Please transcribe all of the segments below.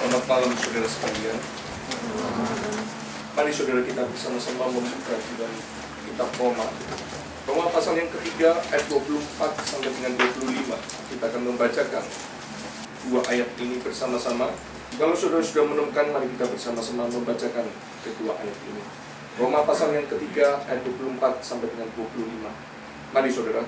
Selamat malam saudara sekalian. Mari saudara kita bersama-sama membuka di dalam kitab Roma. Roma pasal yang ketiga ayat 24 sampai dengan 25. Kita akan membacakan dua ayat ini bersama-sama. Kalau saudara sudah menemukan, mari kita bersama-sama membacakan kedua ayat ini. Roma pasal yang ketiga ayat 24 sampai dengan 25. Mari saudara.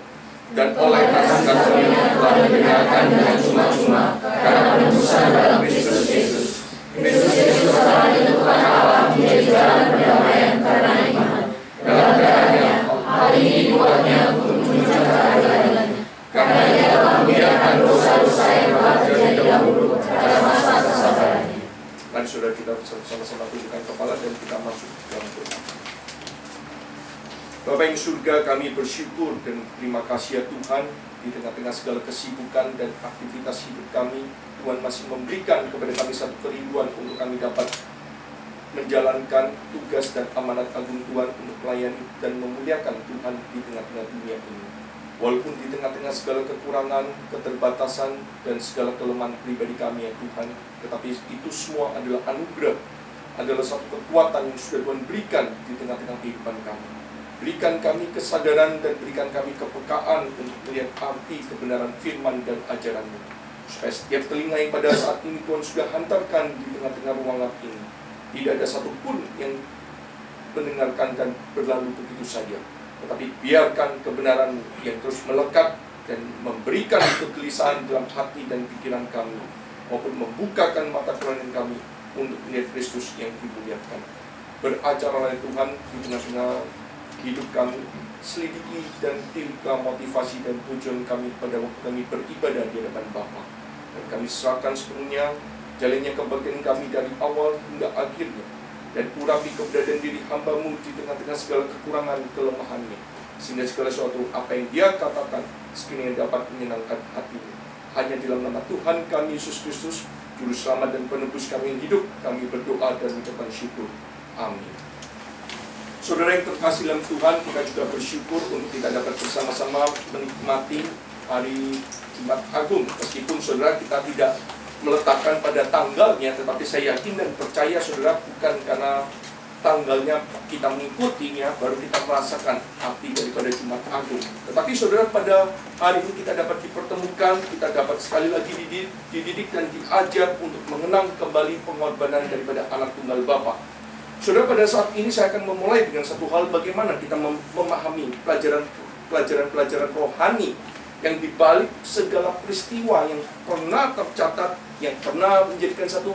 Dan oleh kasih karunia telah dibenarkan dengan cuma-cuma karena penebusan dalam Kristus Yesus. Kristus Yesus telah ditentukan Allah menjadi jalan perdamaian karena iman. Dalam darahnya, hal ini dibuatnya untuk menunjukkan keadilannya. Karena Ia telah membiarkan dosa-dosa yang telah terjadi dahulu pada masa kesabarannya. Mari saudara kita bersama-sama tundukkan kepala dan kita masuk dalam doa. Bapa yang surga, kami bersyukur dan terima kasih ya Tuhan, di tengah-tengah segala kesibukan dan aktivitas hidup kami, Tuhan masih memberikan kepada kami satu kerinduan untuk kami dapat menjalankan tugas dan amanat agung Tuhan untuk melayani dan memuliakan Tuhan di tengah-tengah dunia ini. Walaupun di tengah-tengah segala kekurangan, keterbatasan, dan segala kelemahan pribadi kami ya Tuhan, tetapi itu semua adalah anugerah, adalah satu kekuatan yang sudah Tuhan berikan di tengah-tengah kehidupan kami. Berikan kami kesadaran dan berikan kami kepekaan untuk melihat arti kebenaran firman dan ajaran-Mu. Supaya setiap telinga yang pada saat ini Tuhan sudah hantarkan di tengah-tengah ruangan ini, tidak ada satupun yang mendengarkan dan berlalu begitu saja. Tetapi biarkan kebenaran yang terus melekat dan memberikan kegelisahan dalam hati dan pikiran kami, maupun membukakan mata kerohanian kami untuk melihat Kristus yang dimuliakan. Berajarlah Tuhan di tengah-tengah hidup kami, selidiki dan timpa motivasi dan tujuan kami pada waktu kami beribadah di hadapan Bapa. Dan kami serahkan sepenuhnya jalannya kebahagiaan kami dari awal hingga akhirnya. Dan urapi keberadaan diri hamba-Mu di tengah-tengah segala kekurangan kelemahannya, sehingga segala sesuatu apa yang Dia katakan sekiranya dapat menyenangkan hati-Mu. Hanya di dalam nama Tuhan kami Yesus Kristus, Juru Selamat dan Penebus kami yang hidup, kami berdoa dan mengucapkan syukur. Amin. Saudara yang terkasih dalam Tuhan, kita juga bersyukur untuk kita dapat bersama-sama menikmati hari Jumat Agung. Meskipun saudara kita tidak meletakkan pada tanggalnya, tetapi saya yakin dan percaya saudara, bukan karena tanggalnya kita mengikutinya baru kita merasakan arti daripada Jumat Agung. Tetapi saudara, pada hari ini kita dapat dipertemukan, kita dapat sekali lagi dididik dan diajar untuk mengenang kembali pengorbanan daripada anak tunggal Bapa. Saudara, pada saat ini saya akan memulai dengan satu hal, bagaimana kita memahami pelajaran rohani yang dibalik segala peristiwa yang pernah tercatat, yang pernah menjadikan satu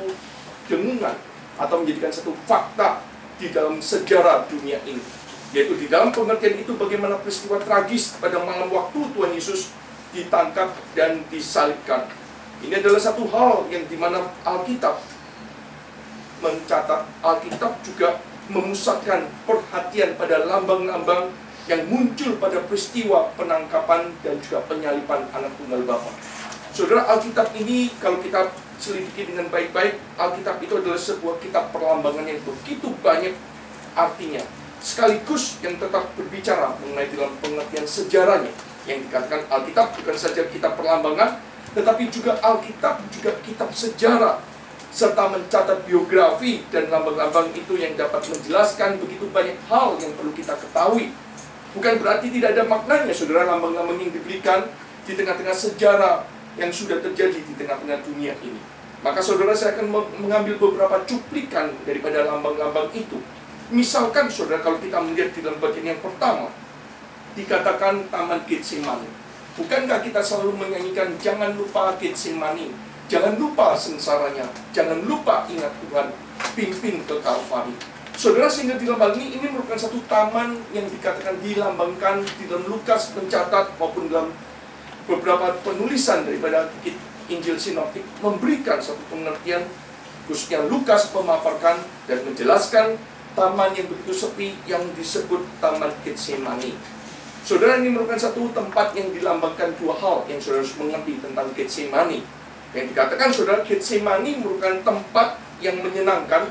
dengungan atau menjadikan satu fakta di dalam sejarah dunia ini. Yaitu di dalam pengertian itu bagaimana peristiwa tragis pada malam waktu Tuhan Yesus ditangkap dan disalibkan. Ini adalah satu hal yang dimana Alkitab mencatat, Alkitab juga memusatkan perhatian pada lambang-lambang yang muncul pada peristiwa penangkapan dan juga penyaliban anak tunggal Bapa. Saudara, Alkitab ini kalau kita selidiki dengan baik-baik, Alkitab itu adalah sebuah kitab perlambangan yang begitu banyak artinya, sekaligus yang tetap berbicara mengenai dalam pengertian sejarahnya. Yang dikatakan Alkitab bukan saja kitab perlambangan, tetapi juga Alkitab juga kitab sejarah, serta mencatat biografi dan lambang-lambang itu yang dapat menjelaskan begitu banyak hal yang perlu kita ketahui. Bukan berarti tidak ada maknanya, saudara, lambang-lambang yang diberikan di tengah-tengah sejarah yang sudah terjadi di tengah-tengah dunia ini. Maka saudara, saya akan mengambil beberapa cuplikan daripada lambang-lambang itu. Misalkan saudara, kalau kita melihat di dalam bagian yang pertama, dikatakan Taman Getsemani. Bukankah kita selalu menyanyikan jangan lupa Getsemani? Jangan lupa sengsaranya, jangan lupa ingat Tuhan, pimpin ke Kalvari. Saudara, sehingga di dalam hal ini merupakan satu taman yang dikatakan dilambangkan di dalam Lukas mencatat maupun dalam beberapa penulisan daripada Injil Sinoptik memberikan satu pengertian, khususnya Lukas memaparkan dan menjelaskan taman yang begitu sepi yang disebut Taman Getsemani. Saudara, ini merupakan satu tempat yang dilambangkan dua hal yang saudara harus mengerti tentang Getsemani. Yang dikatakan saudara, Getsemani merupakan tempat yang menyenangkan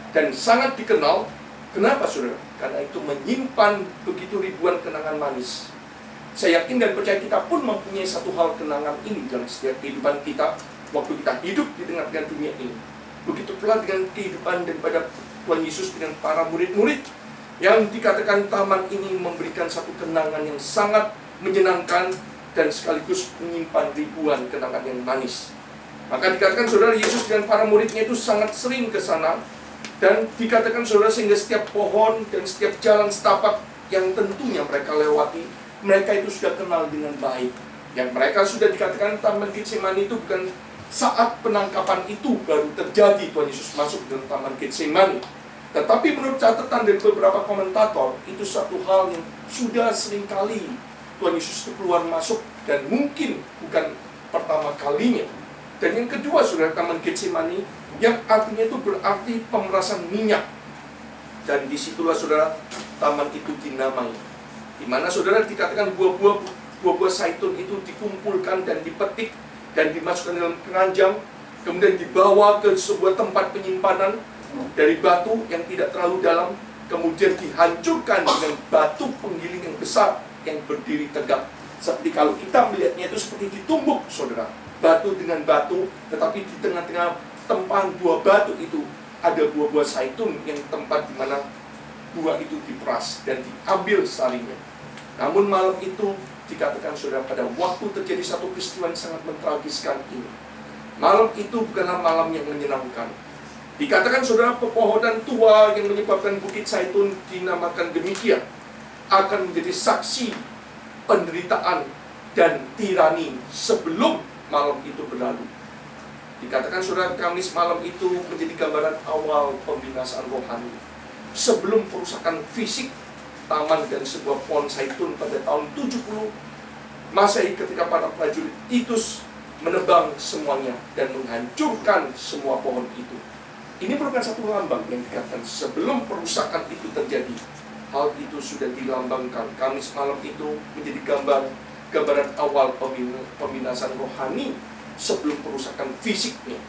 dan sangat dikenal. Kenapa saudara? Karena itu menyimpan begitu ribuan kenangan manis. Saya yakin dan percaya kita pun mempunyai satu hal kenangan ini dalam setiap kehidupan kita waktu kita hidup di tengah-tengah dunia ini. Begitu pula dengan kehidupan daripada Tuhan Yesus dengan para murid-murid, yang dikatakan taman ini memberikan satu kenangan yang sangat menyenangkan dan sekaligus menyimpan ribuan kenangan yang manis. Maka dikatakan saudara, Yesus dan para muridnya itu sangat sering ke sana. Dan dikatakan saudara, sehingga setiap pohon dan setiap jalan setapak yang tentunya mereka lewati, mereka itu sudah kenal dengan baik. Yang mereka sudah dikatakan Taman Getsemani itu bukan saat penangkapan itu baru terjadi Tuhan Yesus masuk dalam Taman Getsemani. Tetapi menurut catatan dari beberapa komentator, itu satu hal yang sudah sering kali Tuhan Yesus itu keluar masuk, dan mungkin bukan pertama kalinya. Dan yang kedua, saudara, Taman Getsemani, yang artinya itu berarti pemerasan minyak. Dan disitulah saudara, taman itu dinamai. Di mana saudara dikatakan buah-buah zaitun itu dikumpulkan dan dipetik dan dimasukkan dalam keranjang, kemudian dibawa ke sebuah tempat penyimpanan dari batu yang tidak terlalu dalam, kemudian dihancurkan dengan batu penggiling yang besar yang berdiri tegak. Seperti kalau kita melihatnya itu seperti ditumbuk, saudara, batu dengan batu, tetapi di tengah-tengah tempahan buah batu itu ada buah-buah zaitun yang tempat di mana buah itu diperas dan diambil sarinya. Namun malam itu dikatakan saudara, pada waktu terjadi satu peristiwa yang sangat mentragiskan ini, malam itu bukanlah malam yang menyenangkan. Dikatakan saudara, pepohonan tua yang menyebabkan Bukit Zaitun dinamakan demikian akan menjadi saksi penderitaan dan tirani sebelum malam itu berlalu. Dikatakan saudara, Kamis malam itu menjadi gambaran awal pembinasaan rohani. Sebelum perusakan fisik taman dan sebuah pohon zaitun pada tahun 70 Masehi, ketika para prajurit Titus menebang semuanya dan menghancurkan semua pohon itu. Ini merupakan satu lambang yang dikatakan sebelum perusakan itu terjadi. Hal itu sudah dilambangkan. Kamis malam itu menjadi gambaran awal pembinasaan rohani sebelum perusakan fisiknya.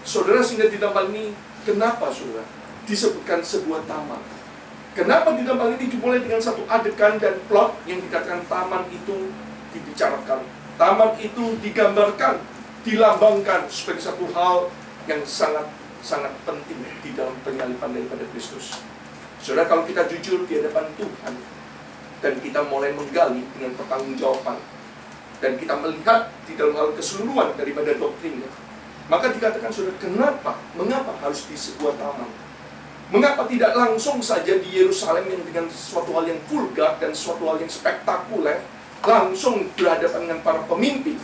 Saudara, sehingga di taman ini, kenapa saudara disebutkan sebuah taman? Kenapa di taman ini dimulai dengan satu adegan dan plot yang dikatakan taman itu dibicarakan, taman itu digambarkan, dilambangkan sebagai satu hal yang sangat penting di dalam penyaliban daripada Kristus. Saudara, kalau kita jujur di hadapan Tuhan dan kita mulai menggali dengan pertanggungjawaban dan kita melihat di dalam hal keseluruhan daripada doktrinnya, maka dikatakan saudara, mengapa harus di sebuah taman? Mengapa tidak langsung saja di Yerusalem yang dengan suatu hal yang vulgar dan suatu hal yang spektakuler, langsung berhadapan dengan para pemimpin?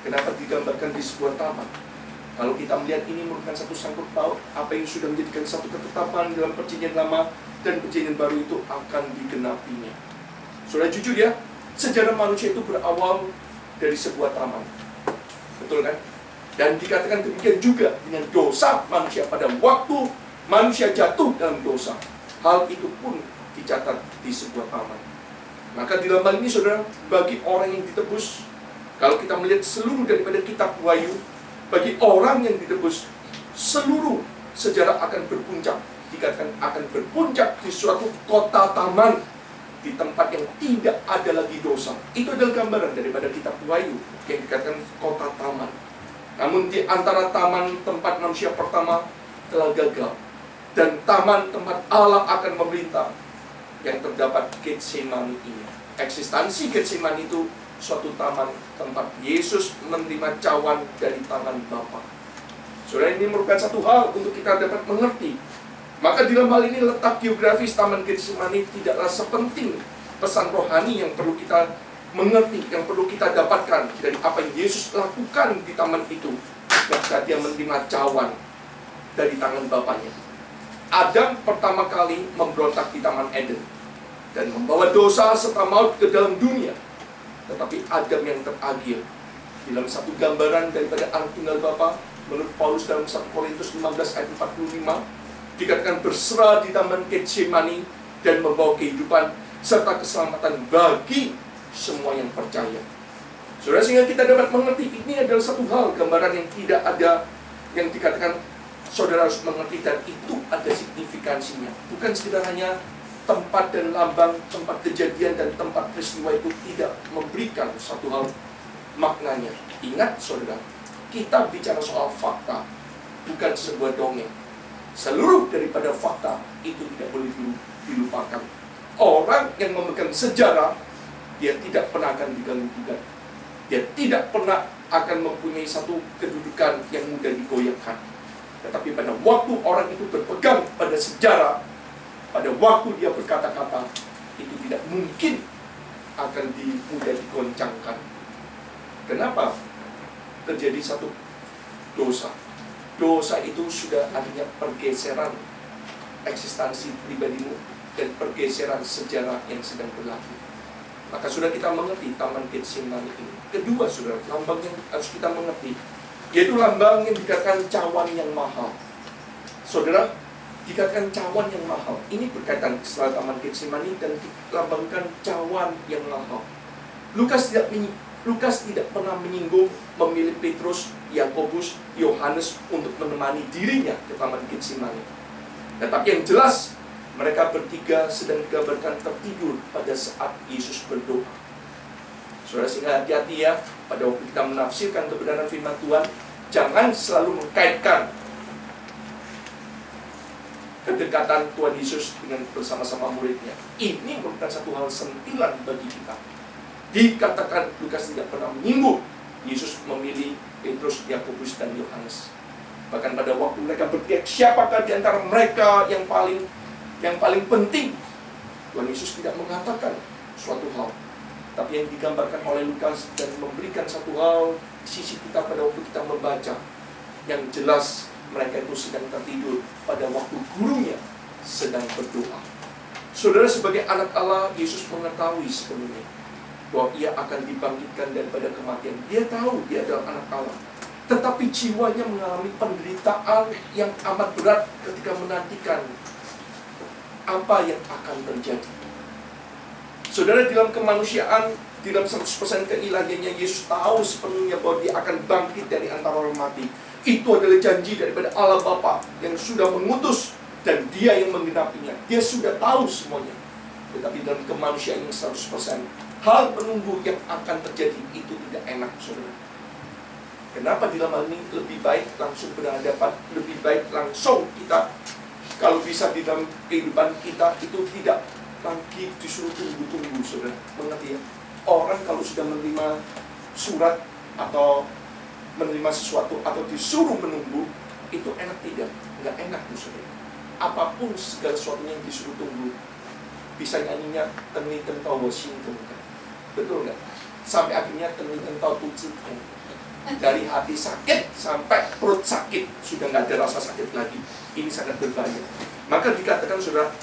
Kenapa digambarkan di sebuah taman? Kalau kita melihat ini merupakan satu sangkut paut apa yang sudah menjadikan satu ketetapan dalam perjanjian lama dan perjanjian baru itu akan digenapinya. Saudara, jujur ya, sejarah manusia itu berawal dari sebuah taman. Betul kan? Dan dikatakan demikian juga dengan dosa manusia pada waktu manusia jatuh dalam dosa. Hal itu pun dicatat di sebuah taman. Maka di dalam hal ini saudara, bagi orang yang ditebus, kalau kita melihat seluruh daripada kitab Wahyu, bagi orang yang ditebus, seluruh sejarah akan berpuncak. Dikatakan akan berpuncak di suatu kota taman, di tempat yang tidak ada lagi dosa. Itu adalah gambaran daripada kitab Wahyu yang dikatakan kota taman. Namun di antara taman tempat manusia pertama telah gagal, dan taman tempat Allah akan memerintah, yang terdapat Getsemani ini. Eksistensi Getsemani itu suatu taman tempat Yesus menerima cawan dari tangan Bapa. Saudara, ini merupakan satu hal untuk kita dapat mengerti. Maka di dalam hal ini letak geografis Taman Getsemani tidaklah sepenting pesan rohani yang perlu kita mengerti, yang perlu kita dapatkan dari apa yang Yesus lakukan di taman itu ketika dia menerima cawan dari tangan Bapanya. Adam pertama kali memberontak di Taman Eden dan membawa dosa serta maut ke dalam dunia. Tetapi Adam yang terakhir, dalam satu gambaran daripada anak tunggal Bapa, menurut Paulus dalam 1 Korintus 15 ayat 45, dikatakan berserah di Taman Getsemani dan membawa kehidupan serta keselamatan bagi semua yang percaya. Saudara, sehingga kita dapat mengerti ini adalah satu hal, gambaran yang tidak ada, yang dikatakan saudara harus mengerti, dan itu ada signifikansinya. Bukan sekedar hanya tempat dan lambang, tempat kejadian dan tempat peristiwa itu tidak memberikan satu hal maknanya. Ingat saudara, kita bicara soal fakta. bukan sebuah dongeng. Seluruh daripada fakta itu tidak boleh dilupakan. Orang yang memegang sejarah, dia tidak pernah akan diganggu-gugat. Dia tidak pernah akan mempunyai satu kedudukan yang mudah digoyahkan. Tetapi pada waktu orang itu berpegang pada sejarah, pada waktu dia berkata-kata, itu tidak mungkin akan mudah digoncangkan. Kenapa? Terjadi satu dosa. Dosa itu sudah artinya pergeseran eksistensi pribadimu dan pergeseran sejarah yang sedang berlaku. Maka sudah kita mengerti Taman Getsemani ini. Kedua, saudara, lambang yang harus kita mengerti, yaitu lambang yang dikatakan cawan yang mahal. Saudara, dikatakan cawan yang mahal. Ini berkaitan setelah Taman Getsemani dan dilambangkan cawan yang mahal. Lukas tidak pernah menyinggung memilih Petrus, Yakobus, Yohanes untuk menemani dirinya ke Taman Getsemani. Tetapi yang jelas, mereka bertiga sedang digambarkan tertidur pada saat Yesus berdoa. Saudara, sehingga hati-hati ya, pada waktu kita menafsirkan kebenaran firman Tuhan, jangan selalu mengkaitkan kedekatan Tuhan Yesus dengan bersama-sama muridnya. Ini merupakan satu hal sentilan bagi kita. Dikatakan Lukas tidak pernah menyinggung Yesus memilih Petrus, Yakobus, dan Yohanes. Bahkan pada waktu mereka berteriak, siapakah di antara mereka yang paling penting? Tuhan Yesus tidak mengatakan suatu hal. Tapi yang digambarkan oleh Lukas dan memberikan satu hal sisi kita pada waktu kita membaca, yang jelas mereka itu sedang tertidur pada waktu gurunya sedang berdoa. Saudara, sebagai anak Allah, Yesus mengetahui sepenuhnya bahwa ia akan dibangkitkan daripada kematian. Dia tahu dia adalah anak Allah. Tetapi jiwanya mengalami penderitaan yang amat berat ketika menantikan apa yang akan terjadi. Saudara, dalam kemanusiaan, dalam 100% keilahiannya, Yesus tahu sepenuhnya bahwa dia akan bangkit dari antara orang mati. Itu adalah janji daripada Allah Bapa yang sudah mengutus dan dia yang menggenapinya. Dia sudah tahu semuanya. Tetapi dalam kemanusiaan yang 100%, hal menunggu yang akan terjadi itu tidak enak, saudara. Kenapa dalam hal ini lebih baik langsung berhadapan, lebih baik langsung kita, kalau bisa di dalam kehidupan kita itu tidak lagi disuruh tunggu-tunggu, saudara. Mengerti ya? Orang kalau sudah menerima surat atau menerima sesuatu atau disuruh menunggu, itu enak tidak? Nggak enak, saudara. Apapun segala sesuatunya yang disuruh tunggu, bisa nyanyinya Teni Tentau Washington, kan? Betul nggak? Sampai akhirnya Teni Tentau Tucit, kan? Dari hati sakit sampai perut sakit, sudah nggak ada rasa sakit lagi. Ini sangat berbahaya. Maka dikatakan, saudara,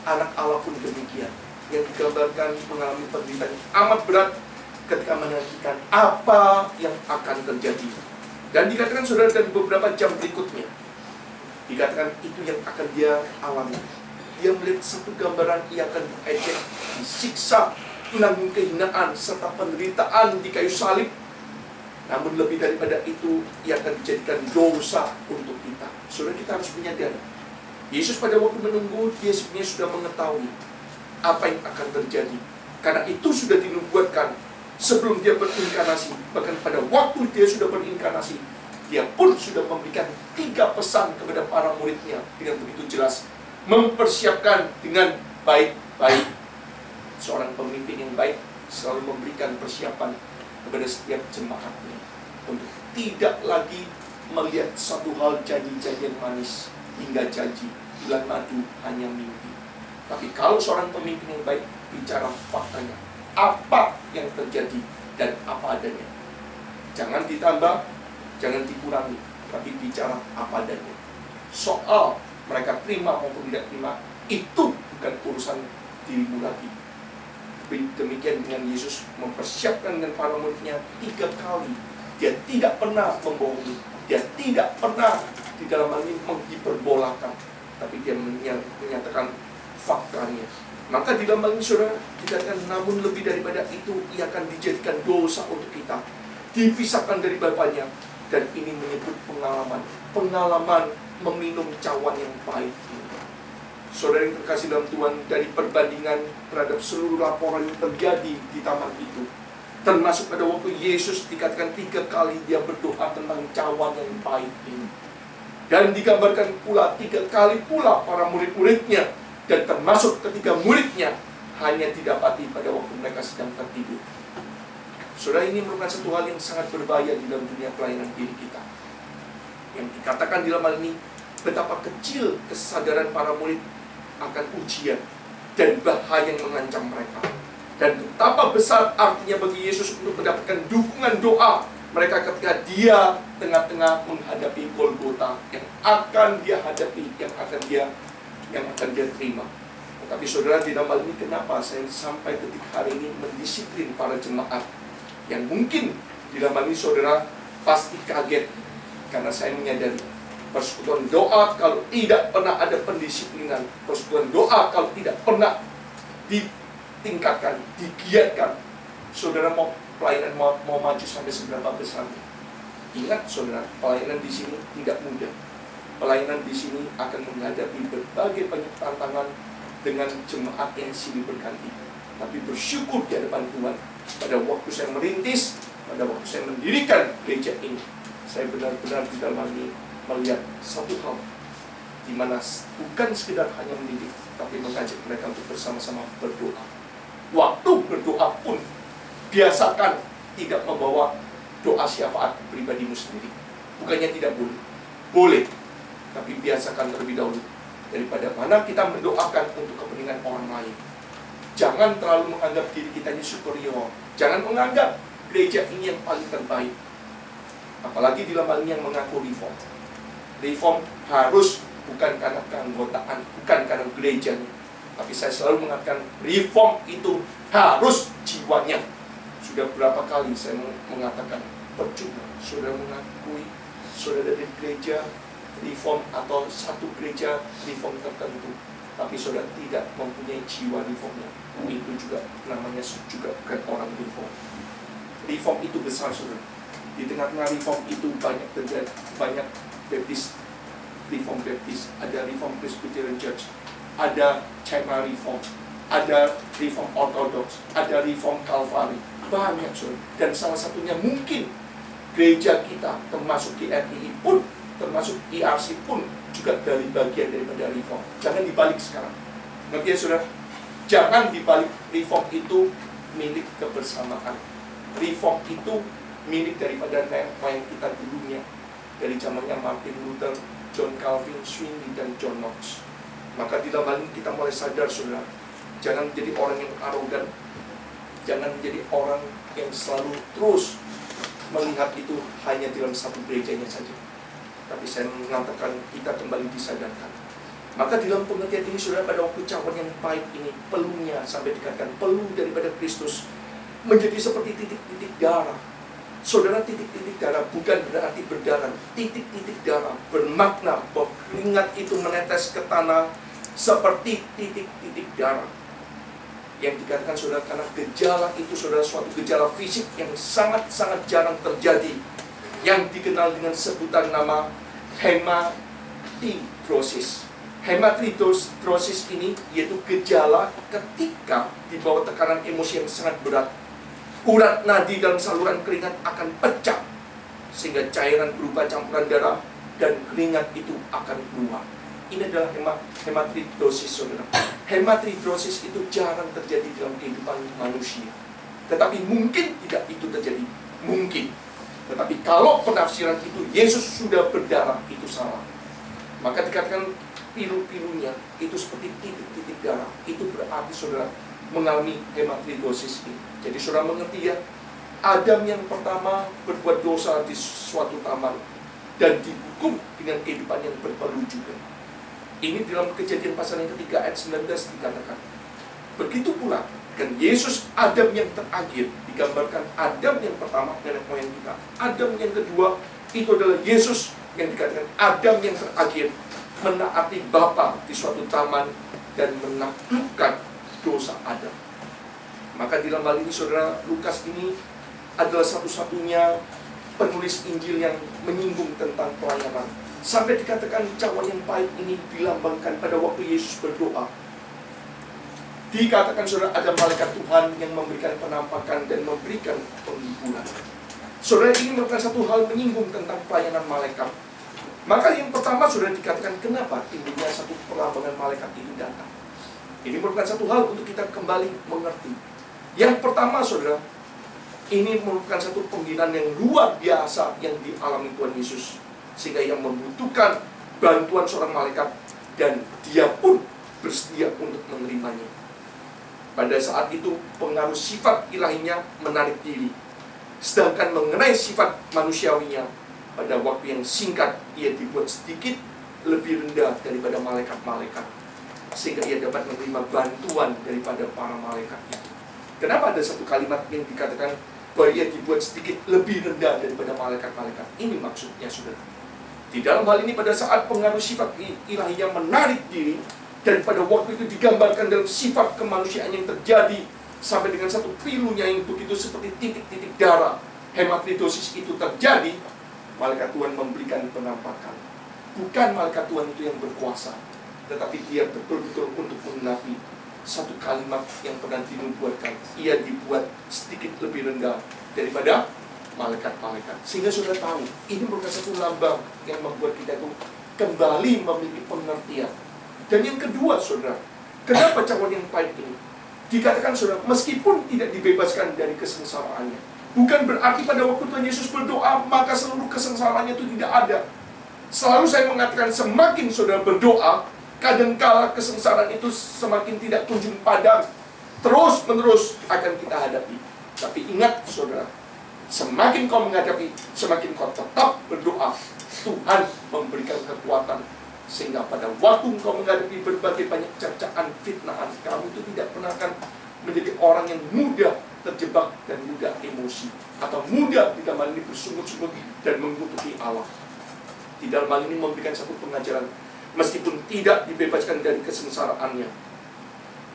anak Allah pun demikian, yang digambarkan mengalami penderitaan amat berat ketika menantikan apa yang akan terjadi. Dan dikatakan, saudara, dan beberapa jam berikutnya, dikatakan itu yang akan dia alami. Dia melihat satu gambaran, ia akan diejek, disiksa, menanggung kehinaan serta penderitaan di kayu salib. Namun lebih daripada itu, ia akan dijadikan dosa untuk kita. Saudara, kita harus menyadari, Yesus pada waktu menunggu, dia sebenarnya sudah mengetahui apa yang akan terjadi. Karena itu sudah dinubuatkan sebelum dia berinkarnasi. Bahkan pada waktu dia sudah berinkarnasi, dia pun sudah memberikan 3 pesan kepada para muridnya dengan begitu jelas. Mempersiapkan dengan baik-baik. Seorang pemimpin yang baik selalu memberikan persiapan kepada setiap jemaatnya untuk tidak lagi melihat satu hal janji-janjian manis hingga janji, bulan madu hanya mimpi. Tapi kalau seorang pemimpin yang baik, bicara faktanya, apa yang terjadi dan apa adanya. Jangan ditambah, jangan dikurangi, tapi bicara apa adanya. Soal mereka terima maupun tidak terima, itu bukan urusan dirimu lagi. Demikian dengan Yesus mempersiapkan dengan para muridnya 3 kali. Dia tidak pernah membohongi, dia tidak pernah di dalam hal ini menghiperbolakan, tapi dia menyatakan faktanya. Maka di dalam hal ini, saudara, dikatakan, namun lebih daripada itu, ia akan dijadikan dosa untuk kita, dipisahkan dari Bapaknya. Dan ini menyebut pengalaman meminum cawan yang pahit. Saudara yang terkasih dalam Tuhan, dari perbandingan terhadap seluruh laporan yang terjadi di taman itu, termasuk pada waktu Yesus dikatakan 3 kali dia berdoa tentang cawan yang pahit ini. Dan digambarkan pula 3 kali pula para murid-muridnya, dan termasuk ketika muridnya hanya didapati pada waktu mereka sedang tertidur. Saudara, ini merupakan satu hal yang sangat berbahaya di dalam dunia pelayanan diri kita. Yang dikatakan di dalam hal ini, betapa kecil kesadaran para murid akan ujian dan bahaya yang mengancam mereka. Dan betapa besar artinya bagi Yesus untuk mendapatkan dukungan doa mereka ketika dia tengah-tengah menghadapi Golgota yang akan dia hadapi, yang akan dia terima. Tetapi saudara, di dalam hal ini kenapa saya sampai detik hari ini mendisiplin para jemaat yang mungkin di dalam hal ini saudara pasti kaget, karena saya menyadari persekutuan doa kalau tidak pernah ada pendisiplinan, persekutuan doa kalau tidak pernah ditingkatkan, digiatkan, saudara mau pelayanan mau maju sampai seberapa besar. Ingat saudara, pelayanan di sini tidak mudah. Pelayanan di sini akan menghadapi berbagai banyak tantangan dengan jemaat yang silih berganti. Tapi bersyukur di hadapan Tuhan, pada waktu saya merintis, pada waktu saya mendirikan gereja ini, saya benar-benar di dalam ini melihat satu hal, di mana bukan sekedar hanya mendidik, tapi mengajak mereka untuk bersama-sama berdoa. Waktu berdoa pun biasakan tidak membawa doa syafaat pribadimu sendiri. Bukannya tidak boleh, boleh, tapi biasakan terlebih dahulu. Daripada mana kita mendoakan untuk kepentingan orang lain. Jangan terlalu menganggap diri kita ini superior. Jangan menganggap gereja ini yang paling terbaik. Apalagi di dalam hal ini yang mengaku reform. Reform harus bukan karena keanggotaan, bukan karena gerejanya. Tapi saya selalu mengatakan reform itu harus jiwanya. Sudah berapa kali saya mengatakan, percuma saudara mengakui saudara dari gereja reform atau satu gereja reform tertentu, tapi saudara tidak mempunyai jiwa reformnya. Itu juga namanya juga bukan orang reform. Reform itu besar saudara. Di tengah-tengah reform itu banyak terjadi, banyak baptis, reform baptis, ada reform Presbyterian Church, ada China reform, ada reform Orthodox, ada reform Calvary. Banyak saudara. Dan salah satunya mungkin gereja kita, termasuk GRI pun, termasuk IRC pun juga dari bagian daripada reform. Jangan dibalik sekarang. Ngerti ya saudara? Jangan dibalik. Reform itu milik kebersamaan. Reform itu milik daripada nenek moyang kita dulunya, dari zamannya Martin Luther, John Calvin, Zwingli, dan John Knox. Maka di dalam hal ini kita mulai sadar saudara, jangan menjadi orang yang arogan. Jangan menjadi orang yang selalu terus melihat itu hanya dalam satu gerejanya saja. Tapi saya mengatakan kita kembali disadarkan. Maka di dalam pengertian ini saudara, pada waktu cawan yang pahit ini, pelunya sampai dikatakan peluh daripada Kristus menjadi seperti titik-titik darah. Saudara, titik-titik darah bukan berarti berdarah. Titik-titik darah bermakna bahwa keringat itu menetes ke tanah seperti titik-titik darah. Yang dikatakan saudara, karena gejala itu saudara, suatu gejala fisik yang sangat-sangat jarang terjadi, yang dikenal dengan sebutan nama hematidrosis. Hematidrosis ini yaitu gejala ketika di bawah tekanan emosi yang sangat berat, urat nadi dalam saluran keringat akan pecah, sehingga cairan berupa campuran darah dan keringat itu akan keluar. Ini adalah hematidrosis saudara. Hematidrosis itu jarang terjadi dalam kehidupan manusia. Tetapi mungkin tidak itu terjadi. Mungkin. Tetapi kalau penafsiran itu Yesus sudah berdarah, itu salah. Maka dikatakan pilu-pilunya itu seperti titik-titik darah. Itu berarti saudara mengalami hematidrosis ini. Jadi saudara mengerti ya, Adam yang pertama berbuat dosa di suatu taman dan dihukum dengan kehidupan yang berpeluh juga. Ini dalam Kejadian pasal yang ketiga ayat 19 dikatakan. Begitu pula dan Yesus Adam yang terakhir, digambarkan Adam yang pertama nenek moyang kita. Adam yang kedua itu adalah Yesus yang dikatakan Adam yang terakhir, menaati Bapa di suatu taman dan menaklukkan dosa Adam. Maka di dalam hal ini saudara, Lukas ini adalah satu-satunya penulis Injil yang menyinggung tentang pelayanan. Sampai dikatakan cawan yang pahit ini dilambangkan pada waktu Yesus berdoa. Dikatakan saudara, ada malaikat Tuhan yang memberikan penampakan dan memberikan penghiburan. Saudara, ini merupakan satu hal menyinggung tentang pelayanan malaikat. Maka yang pertama sudah dikatakan kenapa timbulnya satu perlambangan malaikat itu datang. Ini merupakan satu hal untuk kita kembali mengerti. Yang pertama saudara, ini merupakan satu penghinaan yang luar biasa yang dialami Tuhan Yesus, sehingga yang membutuhkan bantuan seorang malaikat, dan dia pun bersedia untuk menerimanya. Pada saat itu pengaruh sifat ilahinya menarik diri, sedangkan mengenai sifat manusiawinya, pada waktu yang singkat ia dibuat sedikit lebih rendah daripada malaikat-malaikat, sehingga ia dapat menerima bantuan daripada para malaikat itu. Kenapa ada satu kalimat yang dikatakan bahwa ia dibuat sedikit lebih rendah daripada malaikat-malaikat? Ini maksudnya saudara. Di dalam hal ini pada saat pengaruh sifat ilahi yang menarik diri, dan pada waktu itu digambarkan dalam sifat kemanusiaan yang terjadi, sampai dengan satu pilunya yang begitu seperti titik-titik darah, hematoidosis itu terjadi, malaikat Tuhan memberikan penampakan. Bukan malaikat Tuhan itu yang berkuasa, tetapi dia betul-betul untuk menggenapi satu kalimat yang pernah dinubuatkan. Ia dibuat sedikit lebih rendah daripada malaikat-malaikat. Sehingga saudara tahu, ini merupakan satu lambang yang membuat kita itu kembali memiliki pengertian. Dan yang kedua saudara, kenapa cawan yang pahit ini? Dikatakan saudara, meskipun tidak dibebaskan dari kesengsaraannya, bukan berarti pada waktu Tuhan Yesus berdoa, maka seluruh kesengsaraannya itu tidak ada. Selalu saya mengatakan, semakin saudara berdoa, kadangkala kesengsaraan itu semakin tidak kunjung padam, terus-menerus akan kita hadapi. Tapi ingat saudara, semakin kau menghadapi, semakin kau tetap berdoa, Tuhan memberikan kekuatan, sehingga pada waktu kau menghadapi berbagai banyak cercaan, fitnahan, kamu itu tidak pernah akan menjadi orang yang mudah terjebak dan mudah emosi, atau mudah di dalam hal ini bersungut-sungut dan mengutuki Allah. Di dalam hal ini memberikan satu pengajaran, meskipun tidak dibebaskan dari kesengsaraannya,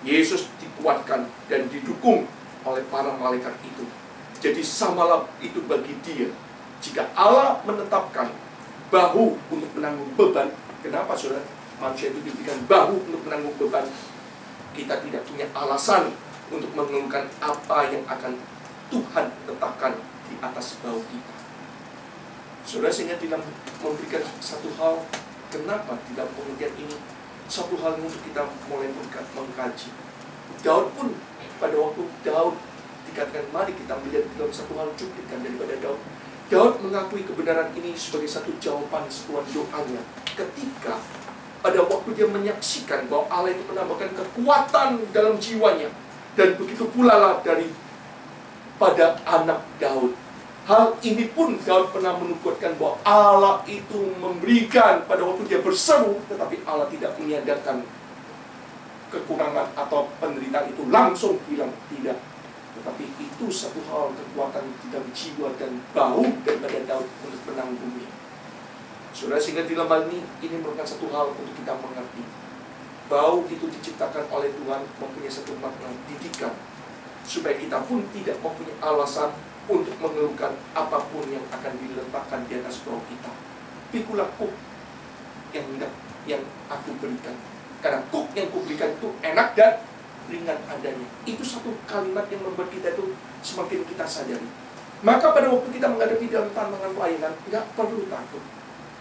Yesus dikuatkan dan didukung oleh para malaikat itu. Jadi samalah itu bagi dia. Jika Allah menetapkan bahu untuk menanggung beban, kenapa saudara? Manusia itu diberikan bahu untuk menanggung beban. Kita tidak punya alasan untuk mengeluhkan apa yang akan Tuhan letakkan di atas bahu kita. Saudara, sehingga dalam memberikan satu hal, kenapa di dalam pengertian ini satu hal untuk kita mulai mengkaji. Daud pun pada waktu Daud dikatakan, mari kita melihat dalam satu hal cuplikan daripada Daud. Daud mengakui kebenaran ini sebagai satu jawaban sebuah doanya, ketika pada waktu dia menyaksikan bahwa Allah itu menambahkan kekuatan dalam jiwanya, dan begitu pula lah pada anak Daud. Hal ini pun Daud pernah menubuatkan bahwa Allah itu memberikan pada waktu dia berseru, tetapi Allah tidak meniadakan kekurangan atau penderitaan itu langsung hilang, tidak. Tetapi itu satu hal kekuatan di dalam jiwa dan bahu daripada Daud untuk menanggungnya. Saudara, sehingga di dalam hal ini merupakan satu hal untuk kita mengerti. Bahu itu diciptakan oleh Tuhan mempunyai satu makna didikan, supaya kita pun tidak mempunyai alasan untuk mengeluhkan apapun yang akan diletakkan di atas bahu kita. Pikulah kuk yang aku berikan, karena kuk yang kuberikan itu enak dan ringan adanya. Itu satu kalimat yang membuat kita itu semakin kita sadari. Maka pada waktu kita menghadapi dalam tantangan pelayanan, nggak perlu takut.